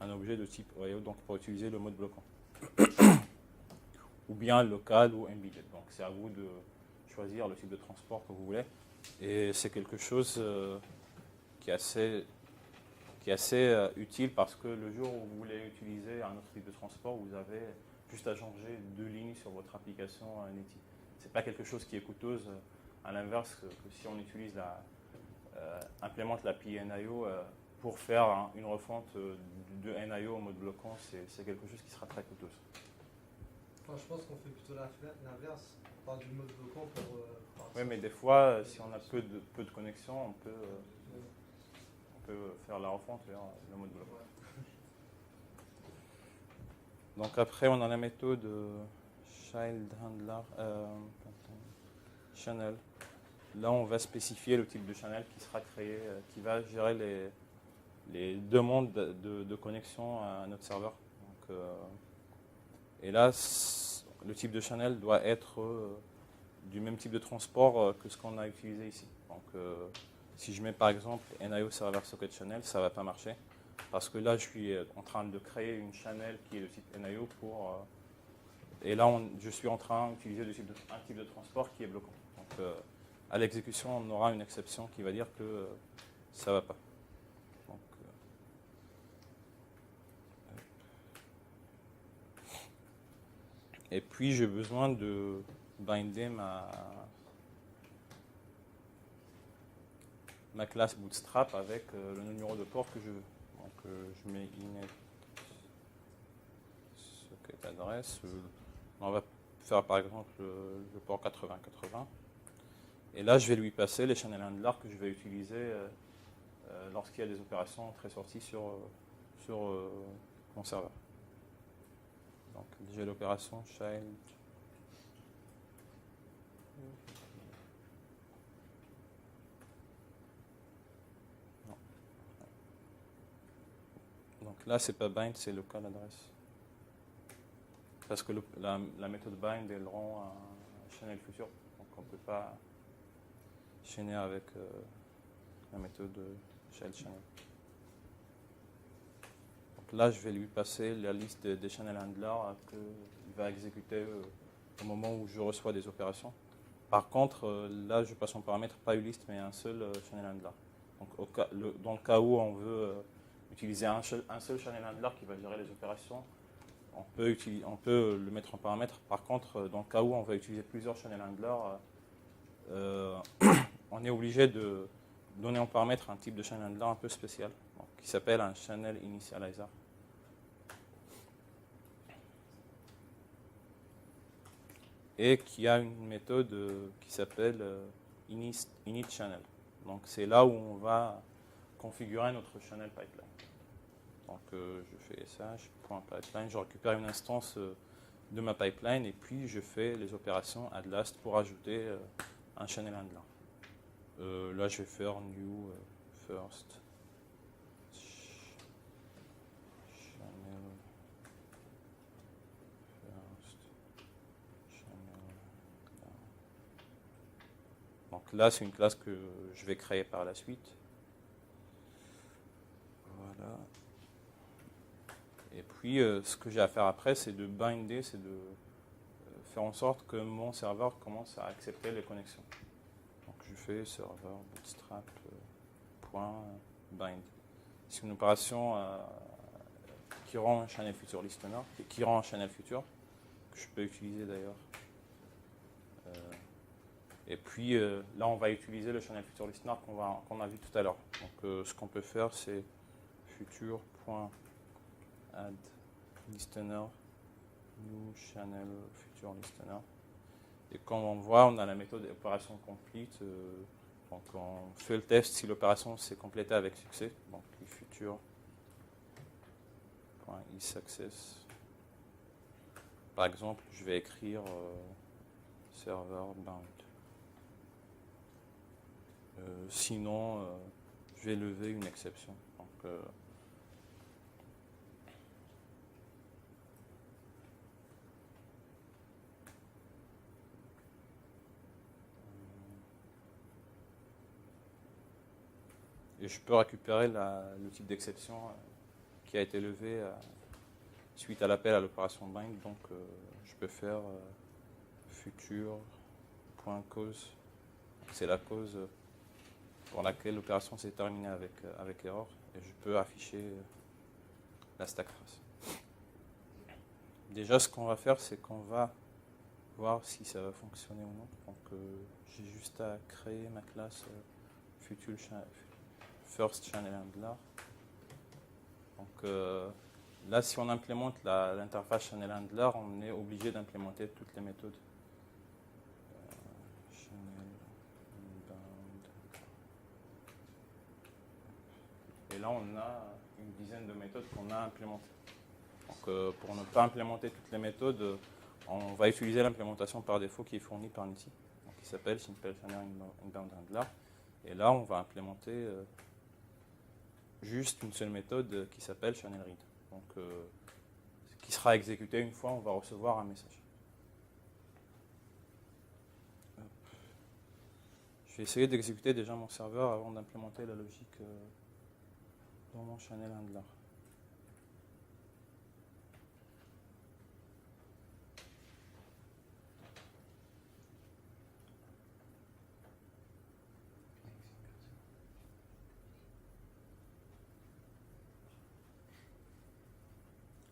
un objet de type OIO, donc pour utiliser le mode bloquant. Ou bien local ou embedded. Donc c'est à vous de choisir le type de transport que vous voulez. Et c'est quelque chose qui est assez utile parce que le jour où vous voulez utiliser un autre type de transport, vous avez juste à changer 2 lignes sur votre application Netty. Ce n'est pas quelque chose qui est coûteuse, à l'inverse que si on utilise implémente l'API NIO pour faire une refonte de NIO en mode bloquant, c'est quelque chose qui sera très coûteuse. Enfin, je pense qu'on fait plutôt l'inverse, on part du mode bloquant pour... oui, mais des fois, si on a peu de connexion, on peut faire la refonte vers le mode bloquant. Ouais. Donc après, on a la méthode child handler channel. Là, on va spécifier le type de channel qui sera créé, qui va gérer les demandes de connexion à notre serveur. Donc, et là, le type de channel doit être du même type de transport que ce qu'on a utilisé ici. Donc, si je mets par exemple NIO Server Socket Channel, ça ne va pas marcher. Parce que là, je suis en train de créer une channel qui est de type NIO pour... et là, je suis en train d'utiliser un type de transport qui est bloquant. Donc, à l'exécution, on aura une exception qui va dire que ça ne va pas. Donc, et puis, j'ai besoin de binder ma classe Bootstrap avec le numéro de port que je veux. Donc, je mets init socket adresse. On va faire par exemple le port 8080. Et là, je vais lui passer les channel handlers que je vais utiliser lorsqu'il y a des opérations très sorties sur mon serveur. Donc, j'ai l'opération child. Non. Donc là, c'est pas bind, c'est local adresse. Parce que la méthode bind, elle rend un channel future. Donc on ne peut pas chaîner avec la méthode child channel. Donc là, je vais lui passer la liste des channel handlers qu'il va exécuter au moment où je reçois des opérations. Par contre, là, je passe en paramètre pas une liste, mais un seul channel handler. Donc, dans le cas où on veut utiliser un seul channel handler qui va gérer les opérations, on peut le mettre en paramètre. Par contre, dans le cas où on va utiliser plusieurs channel handlers, on est obligé de donner en paramètre un type de channel handler un peu spécial, donc, qui s'appelle un channel initializer. Et qui a une méthode qui s'appelle init channel. Donc c'est là où on va configurer notre channel pipeline. Donc je fais ça, je prends un pipeline, je récupère une instance de ma pipeline et puis je fais les opérations add last pour ajouter un channel handler. Là je vais faire new first channel handler. Donc là c'est une classe que je vais créer par la suite. Voilà. Et puis, ce que j'ai à faire après, c'est de binder, c'est de faire en sorte que mon serveur commence à accepter les connexions. Donc, je fais serveur bootstrap.bind. C'est une opération qui rend un channel future listener, et qui rend un channel future, que je peux utiliser d'ailleurs. Et puis, là, on va utiliser le channel future listener qu'on a vu tout à l'heure. Donc, ce qu'on peut faire, c'est future.add listener, new channel future listener. Et comme on voit, on a la méthode opération complete. Donc on fait le test si l'opération s'est complétée avec succès. Donc future.isSuccess. Par exemple, je vais écrire server bound. Sinon, je vais lever une exception. Donc, et je peux récupérer le type d'exception qui a été levé suite à l'appel à l'opération bind. Donc je peux faire future.cause. C'est la cause pour laquelle l'opération s'est terminée avec erreur. Et je peux afficher la stack trace. Déjà, ce qu'on va faire, c'est qu'on va voir si ça va fonctionner ou non. Donc j'ai juste à créer ma classe first channel handler. Donc là, si on implémente l'interface channel handler, on est obligé d'implémenter toutes les méthodes. Et là, on a une dizaine de méthodes qu'on a implémentées. Donc pour ne pas implémenter toutes les méthodes, on va utiliser l'implémentation par défaut qui est fournie par Nitty, qui s'appelle Simple Channel Inbound Handler. Et là, on va implémenter juste une seule méthode qui s'appelle channel read. Donc, qui sera exécutée une fois on va recevoir un message. Je vais essayer d'exécuter déjà mon serveur avant d'implémenter la logique dans mon channel handler.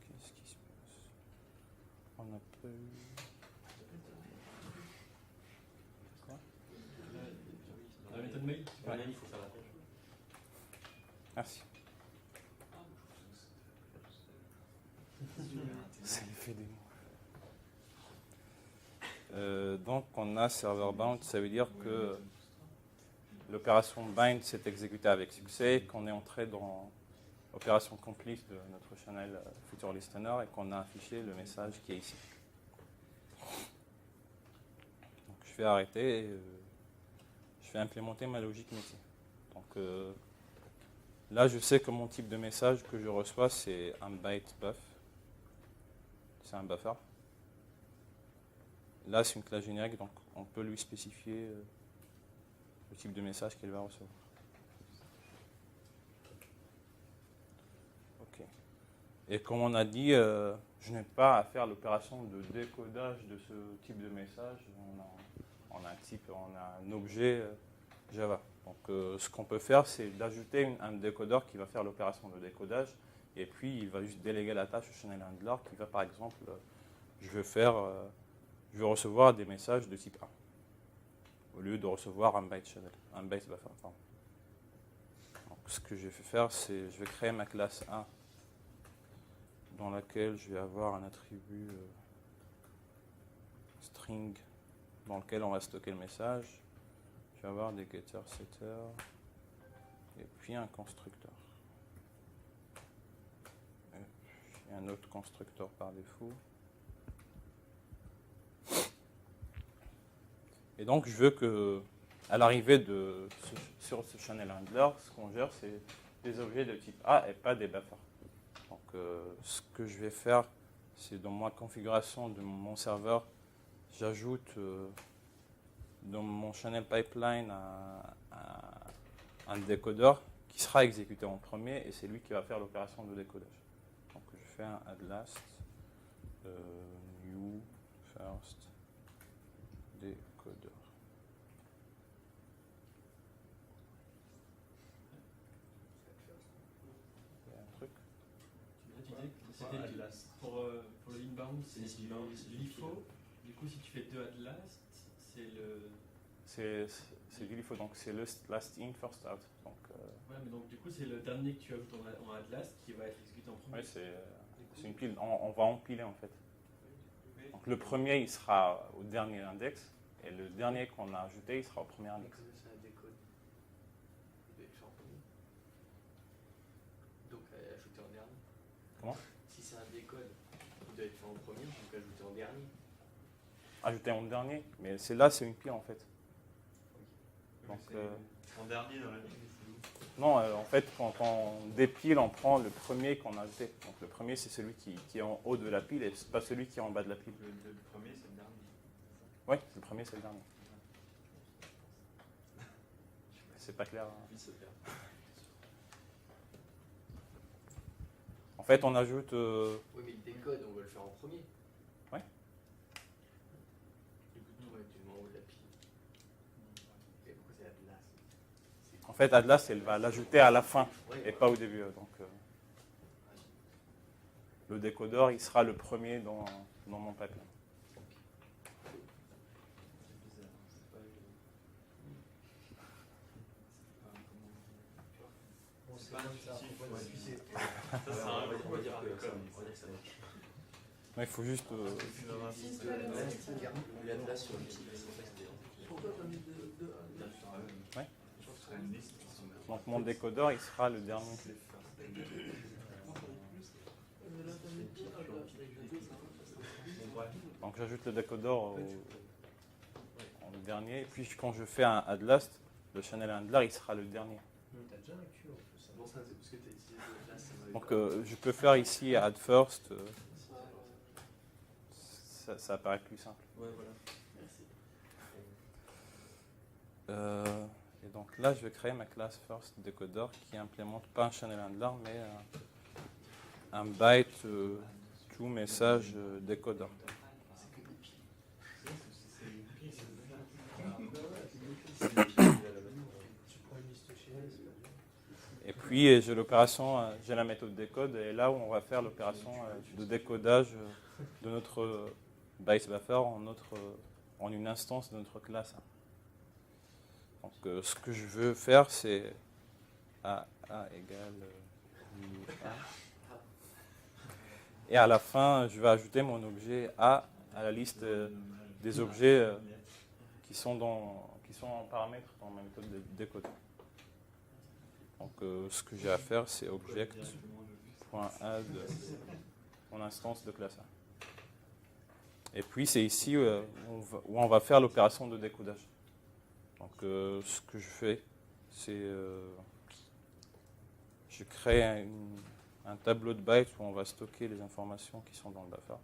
Qu'est-ce qui se passe? On n'a pas eu... Quoi? La méthode mail, Ouais. il faut faire la tâche. Merci. C'est l'effet des mots. Donc on a server bound, ça veut dire que l'opération bind s'est exécutée avec succès, qu'on est entré dans l'opération complete de notre channel future listener et qu'on a affiché le message qui est ici. Donc je vais arrêter et je vais implémenter ma logique métier. Donc là je sais que mon type de message que je reçois c'est un byte buff. C'est un buffer. là, c'est une classe générique, donc on peut lui spécifier le type de message qu'elle va recevoir. Ok. Et comme on a dit, je n'ai pas à faire l'opération de décodage de ce type de message. On a un objet Java. Donc ce qu'on peut faire, c'est d'ajouter un décodeur qui va faire l'opération de décodage, et puis il va juste déléguer la tâche au channel handler qui va, par exemple, je veux recevoir des messages de type 1 au lieu de recevoir un byte channel, un byte buffer. Pardon. Donc ce que je vais faire, c'est je vais créer ma classe 1 dans laquelle je vais avoir un attribut string dans lequel on va stocker le message. Je vais avoir des getter, setter et puis un constructeur. Et un autre constructeur par défaut. Et donc je veux que à l'arrivée sur ce channel handler, ce qu'on gère, c'est des objets de type A et pas des buffers. Donc ce que je vais faire, c'est dans ma configuration de mon serveur, j'ajoute dans mon channel pipeline un décodeur qui sera exécuté en premier, et c'est lui qui va faire l'opération de décodage. Donc je fais un add last new first décodeur. Il y a un truc. Tu disais que c'était pour le inbound, c'est du LIFO. Du coup, si tu fais 2 add last, c'est le. C'est du LIFO, donc c'est le last in, first out. Donc, ouais, mais donc du coup, c'est le dernier que tu ajoutes en add last qui va être exécuté en premier. oui, c'est une pile. On va empiler en fait. Donc le premier, il sera au dernier index, et le dernier qu'on a ajouté, il sera au premier index. C'est un décode. Il doit être fait en premier. Donc ajouter en dernier. Comment ? Si c'est un décode, il doit être fait en premier, donc ajouter en dernier. Ajouter en dernier, mais c'est une pile en fait. Donc, en dernier dans la pile, c'est où? non, en fait, quand on dépile, on prend le premier qu'on a ajouté. Donc le premier, c'est celui qui est en haut de la pile, et pas celui qui est en bas de la pile. Le premier, c'est le dernier. Oui, le premier, c'est le dernier. C'est pas clair. Hein. Oui, c'est clair. En fait, on ajoute... Oui, mais le décode, on va le faire en premier. Ouais. Ouais, tu le mets en haut de la pile. Et pourquoi c'est Atlas? En fait, Atlas, elle va l'ajouter à la fin, Ouais, et pas au début. Donc, le décodeur, il sera le premier dans mon pipeline. Bon, C'est pas comme ça, intuitif, on va ouais. discuter. Ça, c'est un on va dire coup, avec ça, ça. on va dire que ça marche. Mais il faut juste... L'Atlas sur le petit. Pourquoi t'as mis deux Ouais. Je pense que ce serait une liste. Donc mon décodeur, il sera le dernier. Donc j'ajoute le décodeur en dernier, et puis quand je fais un add last, le channel handler, il sera le dernier. T'as déjà un Q en plus. Bon, ça, c'est parce que t'as utilisé Atlas, ça m'avait Donc pas- je peux faire ici add first, ça apparaît plus simple. Ouais, voilà. Merci. Et donc là, je vais créer ma classe first decoder qui implémente pas un channel handler, mais un byte to message decoder. Tu prends une liste chez elle, c'est pas bien. Et puis j'ai l'opération, j'ai la méthode décode, et là où on va faire l'opération de décodage de notre byte buffer en une instance de notre classe. Donc ce que je veux faire, c'est A égale new A. Et à la fin, je vais ajouter mon objet A à la liste des objets qui sont en paramètre dans ma méthode de décode. Donc ce que j'ai à faire, c'est object.add mon instance de classe A. Et puis c'est ici où on va faire l'opération de décodage. Donc ce que je fais, c'est je crée un tableau de bytes où on va stocker les informations qui sont dans le buffer.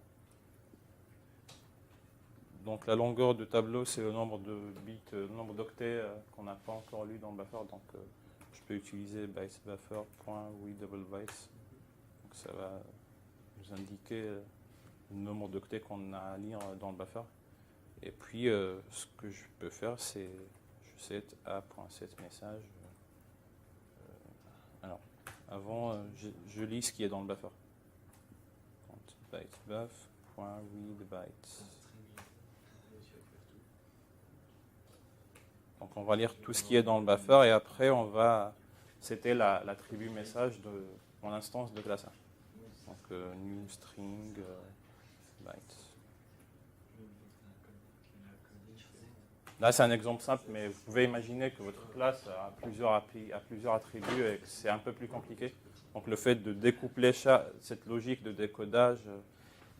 Donc la longueur de tableau, c'est le nombre de bits, le nombre d'octets qu'on n'a pas encore lu dans le buffer. Donc je peux utiliser bytesBuffer.readableBytes. Donc ça va nous indiquer le nombre d'octets qu'on a à lire dans le buffer. Et puis ce que je peux faire, c'est je set a.setMessage. Alors avant, je lis ce qui est dans le buffer. Donc, bytesBuff.readBytes. Donc on va lire tout ce qui est dans le buffer et après on va c'était l'attribut message de mon instance de classe 1. Donc new string bytes. Là c'est un exemple simple, mais vous pouvez imaginer que votre classe a plusieurs attributs et que c'est un peu plus compliqué. Donc le fait de découpler cette logique de décodage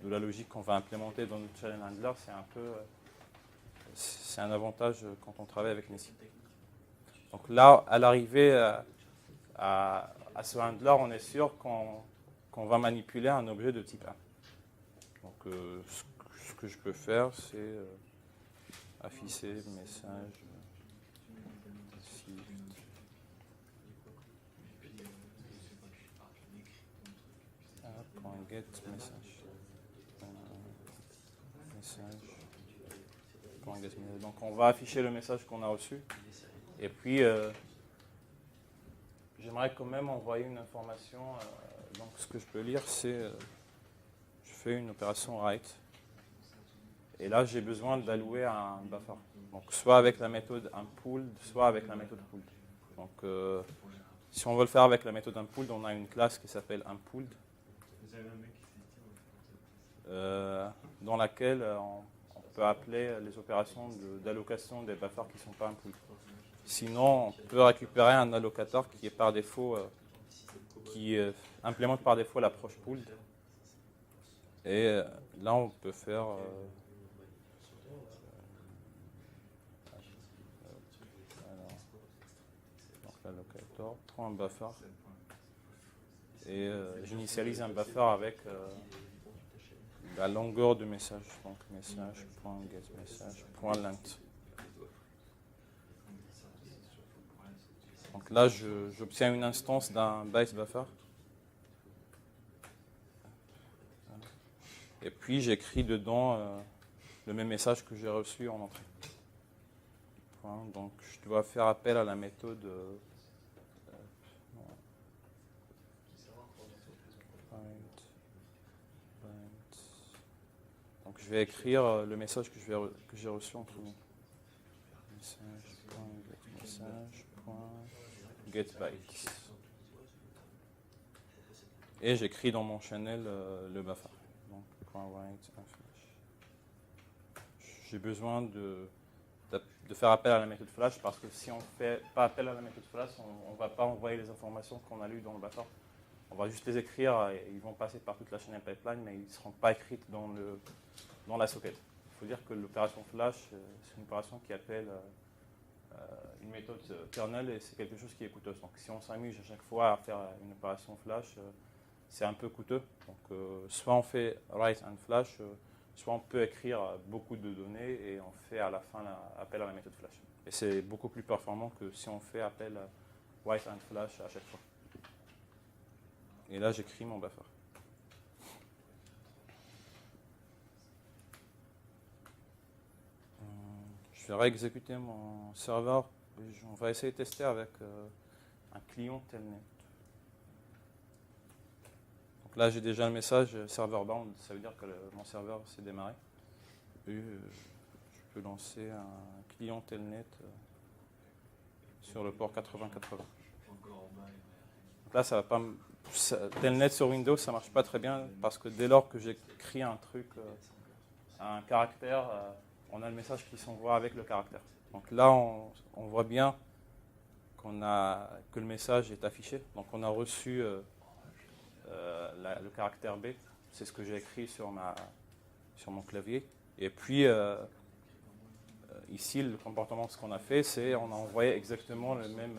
de la logique qu'on va implémenter dans notre challenge handler, c'est un avantage quand on travaille avec Nessie. Donc là, à l'arrivée à ce handler, on est sûr qu'on va manipuler un objet de type 1. Donc ce que je peux faire, c'est afficher message get message. Donc on va afficher le message qu'on a reçu. Et puis j'aimerais quand même envoyer une information. Donc ce que je peux lire, c'est je fais une opération write. Et là j'ai besoin d'allouer un buffer. Donc soit avec la méthode unpooled, soit avec la méthode pooled. Donc si on veut le faire avec la méthode unpooled, on a une classe qui s'appelle unpooled. Dans laquelle on peut appeler les opérations d'allocation des buffers qui ne sont pas unpooled. Sinon, on peut récupérer un allocateur qui est par défaut, qui implémente par défaut l'approche pooled. Et là, on peut faire donc l'allocateur prend un buffer et j'initialise un buffer avec la longueur du message, donc message.getMessage.length. Donc là, j'obtiens une instance d'un byte buffer. Et puis j'écris dedans le même message que j'ai reçu en entrée. Donc je dois faire appel à la méthode donc je vais écrire le message que j'ai reçu en premier. Message.getMessage.getBytes. Et j'écris dans mon channel le buffer. Donc .write flash. J'ai besoin de faire appel à la méthode flash parce que si on ne fait pas appel à la méthode flash, on ne va pas envoyer les informations qu'on a lues dans le buffer. On va juste les écrire et ils vont passer par toute la chaîne pipeline, mais ils ne seront pas écrites dans la socket. Il faut dire que l'opération flash, c'est une opération qui appelle une méthode kernel et c'est quelque chose qui est coûteux. Donc si on s'amuse à chaque fois à faire une opération flash, c'est un peu coûteux. Donc soit on fait write and flash, soit on peut écrire beaucoup de données et on fait à la fin appel à la méthode flash. Et c'est beaucoup plus performant que si on fait appel à write and flash à chaque fois. Et là, j'écris mon buffer. Je vais réexécuter mon serveur. On va essayer de tester avec un client telnet. Donc là, j'ai déjà le message server bound. Ça veut dire que mon serveur s'est démarré. Et je peux lancer un client telnet sur le port 8080. Donc là, ça va pas telnet sur Windows, ça marche pas très bien parce que dès lors que j'écris un truc, un caractère, on a le message qui s'envoie avec le caractère. Donc là, on voit bien que le message est affiché. Donc on a reçu le caractère B, c'est ce que j'ai écrit sur mon clavier. Et puis ici, le comportement, ce qu'on a fait, c'est on a envoyé exactement le même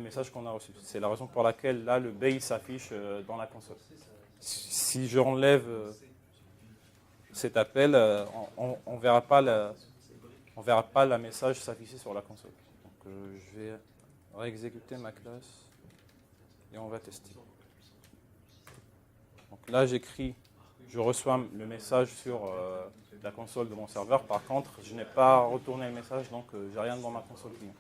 message qu'on a reçu. C'est la raison pour laquelle là, le B s'affiche dans la console. Si j'enlève cet appel, on ne verra pas la message s'afficher sur la console. Donc je vais réexécuter ma classe et on va tester. Donc là, je reçois le message sur la console de mon serveur. Par contre, je n'ai pas retourné le message, donc j'ai rien dans ma console client.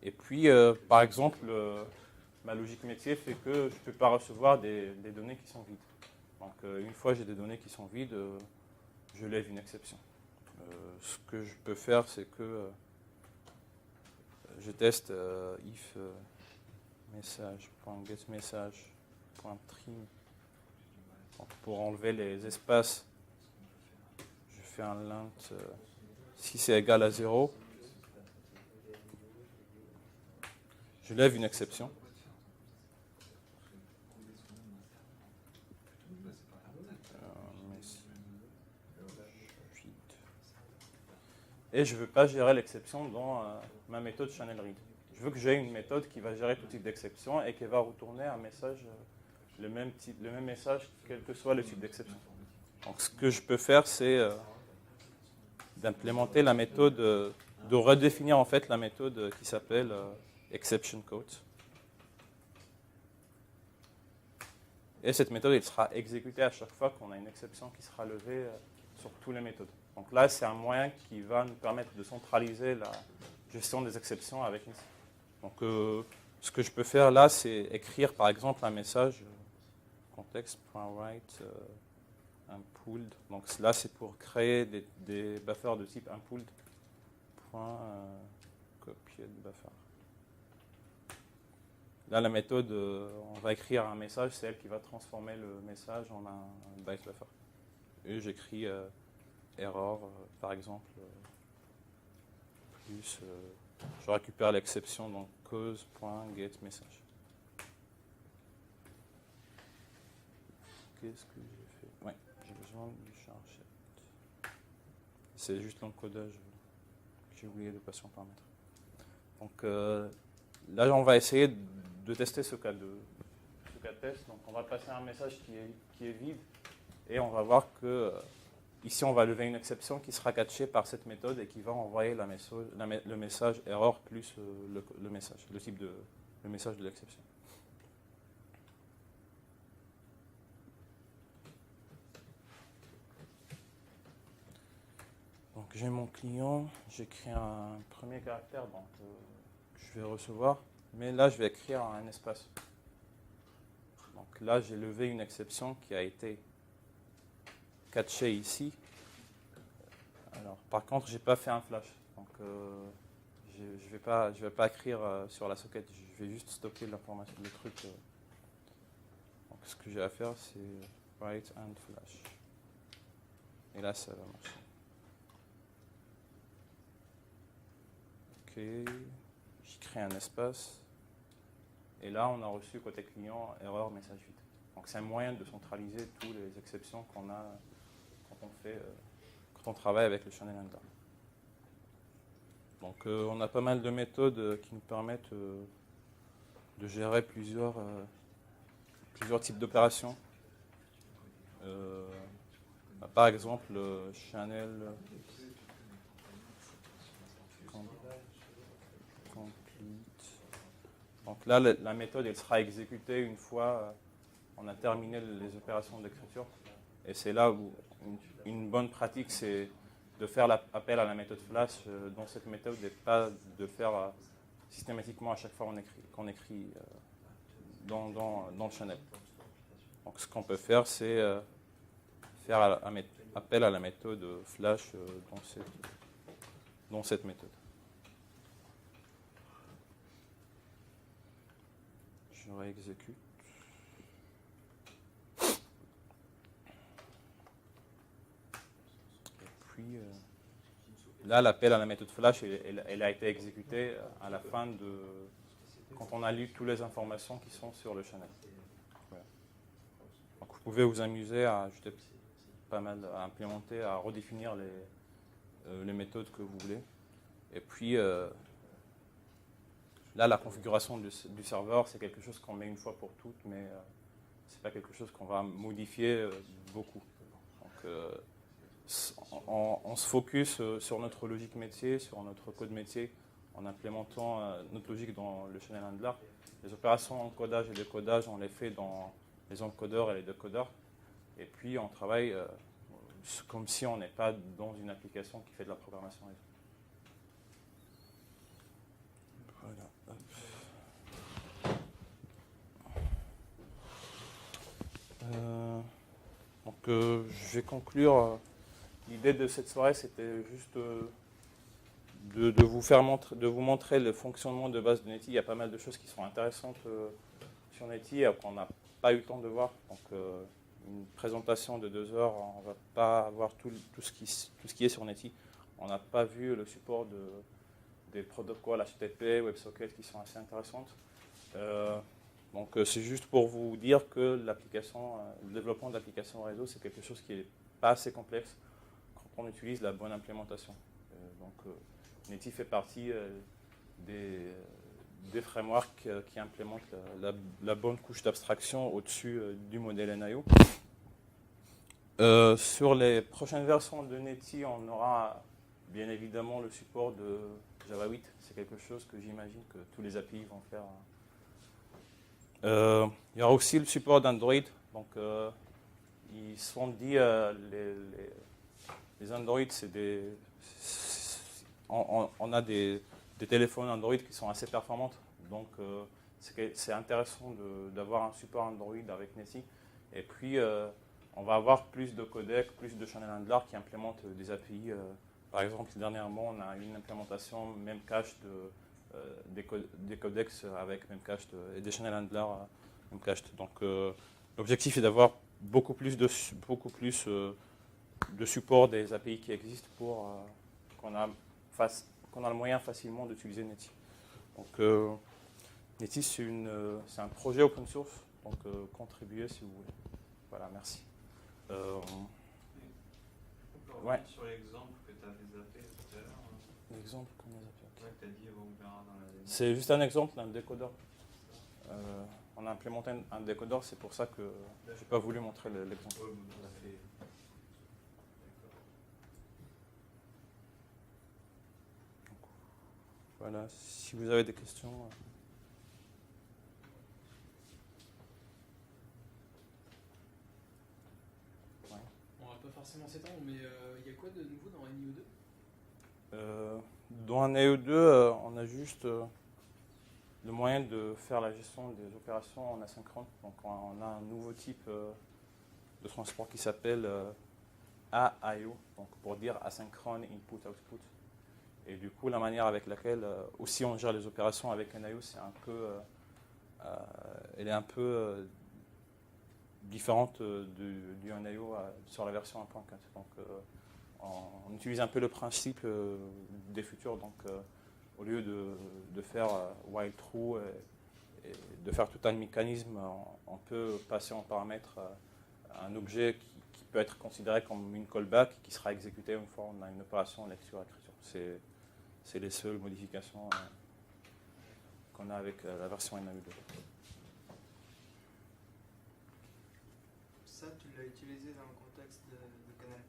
Et puis, par exemple, ma logique métier fait que je ne peux pas recevoir des données qui sont vides. Donc, une fois que j'ai des données qui sont vides, je lève une exception. Ce que je peux faire, c'est que je teste if message.getMessage.trim. Pour enlever les espaces, je fais un lint si c'est égal à 0. Je lève une exception. Et je ne veux pas gérer l'exception dans ma méthode channel read. Je veux que j'ai une méthode qui va gérer tout type d'exception et qui va retourner un message, le même message, quel que soit le type d'exception. Donc ce que je peux faire, c'est d'implémenter la méthode, de redéfinir en fait la méthode qui s'appelle exception quote. Et cette méthode, elle sera exécutée à chaque fois qu'on a une exception qui sera levée sur toutes les méthodes. Donc là, c'est un moyen qui va nous permettre de centraliser la gestion des exceptions avec une. Donc ce que je peux faire là, c'est écrire par exemple un message context.write unpooled. Donc là, c'est pour créer des buffers de type unpooled. Copier de buffer. Là, la méthode, on va écrire un message, c'est elle qui va transformer le message en un byte buffer. Et j'écris error, par exemple, plus, je récupère l'exception, donc cause.getMessage. Qu'est-ce que j'ai fait? Ouais, j'ai besoin du charge. C'est juste l'encodage que j'ai oublié de passer en paramètre. Donc là, on va essayer de tester ce cas de test. Donc on va passer un message qui est vide et on va voir que ici, on va lever une exception qui sera catchée par cette méthode et qui va envoyer le message error plus le message, le message de l'exception. Donc j'ai mon client, j'écris un premier caractère donc, je vais recevoir, mais là je vais écrire un espace. Donc là j'ai levé une exception qui a été catchée ici. Alors, par contre, j'ai pas fait un flash, donc je vais pas écrire sur la socket. Je vais juste stocker l'information, le truc. Donc, ce que j'ai à faire, c'est write and flash. Et là, ça va marcher. Ok, j'ai créé un espace. Et là, on a reçu côté client erreur message vide. Donc, c'est un moyen de centraliser toutes les exceptions qu'on a quand on fait. On travaille avec le channel handler. Donc on a pas mal de méthodes qui nous permettent de gérer plusieurs types d'opérations. Par exemple, channel complete. Donc là, la méthode elle sera exécutée une fois on a terminé les opérations d'écriture. Et c'est là où une bonne pratique, c'est de faire appel à la méthode flash dans cette méthode et pas de faire systématiquement à chaque fois qu'on écrit dans le channel. Donc ce qu'on peut faire, c'est faire appel à la méthode flash dans cette méthode. Je réexécute. Puis là, l'appel à la méthode flash, elle a été exécutée à la fin quand on a lu toutes les informations qui sont sur le channel. Voilà. Donc vous pouvez vous amuser à ajouter pas mal, à implémenter, à redéfinir les méthodes que vous voulez. Et puis, Là, la configuration du serveur, c'est quelque chose qu'on met une fois pour toutes, mais c'est pas quelque chose qu'on va modifier beaucoup. Donc, on se focus sur notre logique métier, sur notre code métier, en implémentant notre logique dans le channel handler. Les opérations encodage et décodage, on les fait dans les encodeurs et les décodeurs. Et puis, on travaille comme si on n'est pas dans une application qui fait de la programmation réseau. Voilà. Donc, je vais conclure. L'idée de cette soirée, c'était juste de vous montrer le fonctionnement de base de Netty. Il y a pas mal de choses qui sont intéressantes sur Netty qu'on n'a pas eu le temps de voir. Donc, une présentation de 2 heures, on ne va pas voir tout ce qui est sur Netty. On n'a pas vu le support des protocoles HTTP, WebSocket qui sont assez intéressantes. Donc, c'est juste pour vous dire que le développement de l'application réseau, c'est quelque chose qui n'est pas assez complexe quand on utilise la bonne implémentation. Donc, Netty fait partie des frameworks qui implémentent la bonne couche d'abstraction au-dessus du modèle NIO. Sur les prochaines versions de Netty, on aura bien évidemment le support de Java 8. C'est quelque chose que j'imagine que tous les API vont faire. Il y aura aussi le support d'Android. Donc, ils sont dit, les Android, on a des téléphones Android qui sont assez performantes. Donc, c'est intéressant d'avoir un support Android avec Netty. Et puis, on va avoir plus de codecs, plus de channel handler qui implémentent des API. Par exemple, dernièrement, on a une implémentation Memcached des codecs avec Memcached et des channel handlers Memcached. Donc, l'objectif est d'avoir beaucoup plus de support des API qui existent pour qu'on a le moyen facilement d'utiliser Netty. Donc, Netty, c'est un projet open source, donc contribuez si vous voulez. Voilà, merci. On peut revenir sur l'exemple que tu avais zappé tout à l'heure. L'exemple qu'on a zappé. Ouais, tu as dit, on verra dans la démo. C'est juste un exemple d'un décodeur. On a implémenté un décodeur, c'est pour ça que je n'ai pas voulu montrer l'exemple. Ouais, bon, ça fait- D'accord. Voilà, si vous avez des questions. On va pas forcément s'étendre, mais il y a quoi de nouveau dans NIO 2? Dans un AE2, on a juste le moyen de faire la gestion des opérations en asynchrone. Donc, on a un nouveau type de transport qui s'appelle AIO, donc pour dire asynchrone input-output. Et du coup, la manière avec laquelle aussi on gère les opérations avec NIO, elle est un peu différente du NIO sur la version 1.4. Donc, on utilise un peu le principe des futurs. Donc, au lieu de faire while true et de faire tout un mécanisme, on peut passer en paramètre un objet qui peut être considéré comme une callback qui sera exécutée une fois on a une opération lecture-écriture. C'est les seules modifications qu'on a avec la version NAU2. Ça, tu l'as utilisé dans le contexte de Canal+.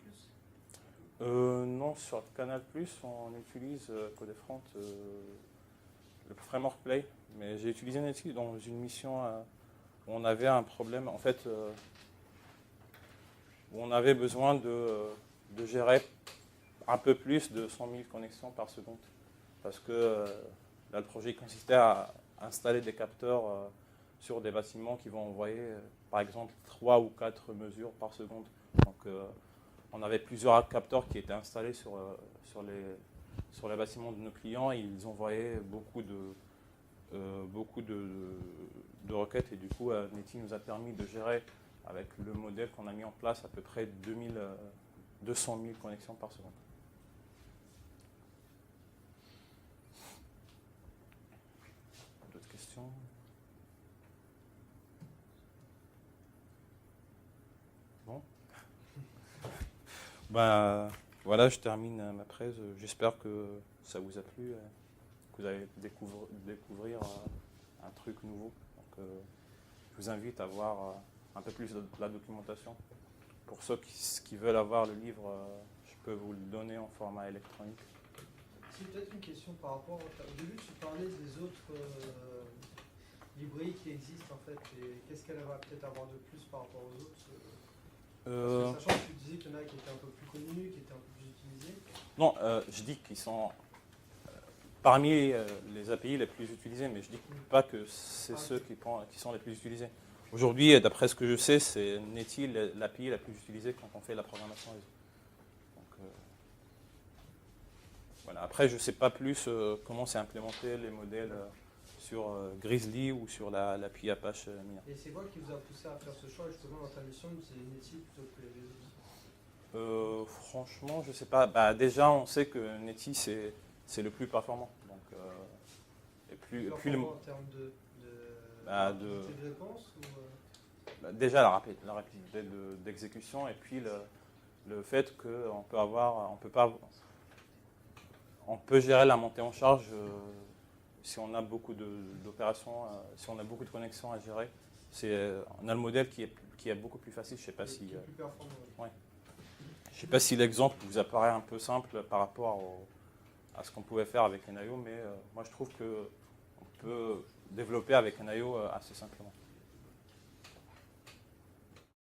Non, sur Canal+, on utilise Codefront, le framework Play, mais j'ai utilisé Netty dans une mission où on avait un problème, en fait, où on avait besoin de gérer un peu plus de 100 000 connexions par seconde, parce que là, le projet consistait à installer des capteurs sur des bâtiments qui vont envoyer, par exemple, 3 ou 4 mesures par seconde. Donc, on avait plusieurs capteurs qui étaient installés sur les bâtiments de nos clients et ils envoyaient beaucoup de requêtes. Et du coup, Netty nous a permis de gérer, avec le modèle qu'on a mis en place, à peu près 200 000 connexions par seconde. D'autres questions ? Bon. Ben, voilà, je termine ma presse. J'espère que ça vous a plu. vous allez découvrir un truc nouveau. Donc, je vous invite à voir un peu plus de la documentation. Pour ceux qui veulent avoir le livre, je peux vous le donner en format électronique. C'est peut-être une question par rapport. Au début, tu parlais des autres librairies qui existent en fait. Et qu'est-ce qu'elle va peut-être avoir de plus par rapport aux autres Parce que sachant que tu disais qu'il y en a qui étaient un peu plus connus, qui étaient un peu plus utilisés. Non, je dis qu'ils sont parmi les API les plus utilisés, mais je ne dis pas que c'est ceux qui sont les plus utilisés. Aujourd'hui, d'après ce que je sais, c'est Netty l'API la plus utilisée quand on fait la programmation réseau. Donc, voilà. Après, je ne sais pas plus comment c'est implémenté les modèles sur Grizzly ou sur l'API Apache Mia. Et c'est quoi qui vous a poussé à faire ce choix justement dans ta mission de utiliser Netty plutôt que les autres Franchement, je ne sais pas. Bah, déjà, on sait que Netty, c'est le plus performant. Donc, et plus en termes de réponse ou déjà la rapidité d'exécution et puis le fait on peut gérer la montée en charge si on a beaucoup d'opérations, si on a beaucoup de connexions à gérer. On a le modèle qui est beaucoup plus facile. Je sais pas si plus performant. ouais. Je sais pas si l'exemple vous apparaît un peu simple par rapport à ce qu'on pouvait faire avec NIO, mais moi je trouve qu'on peut développer avec NIO assez simplement.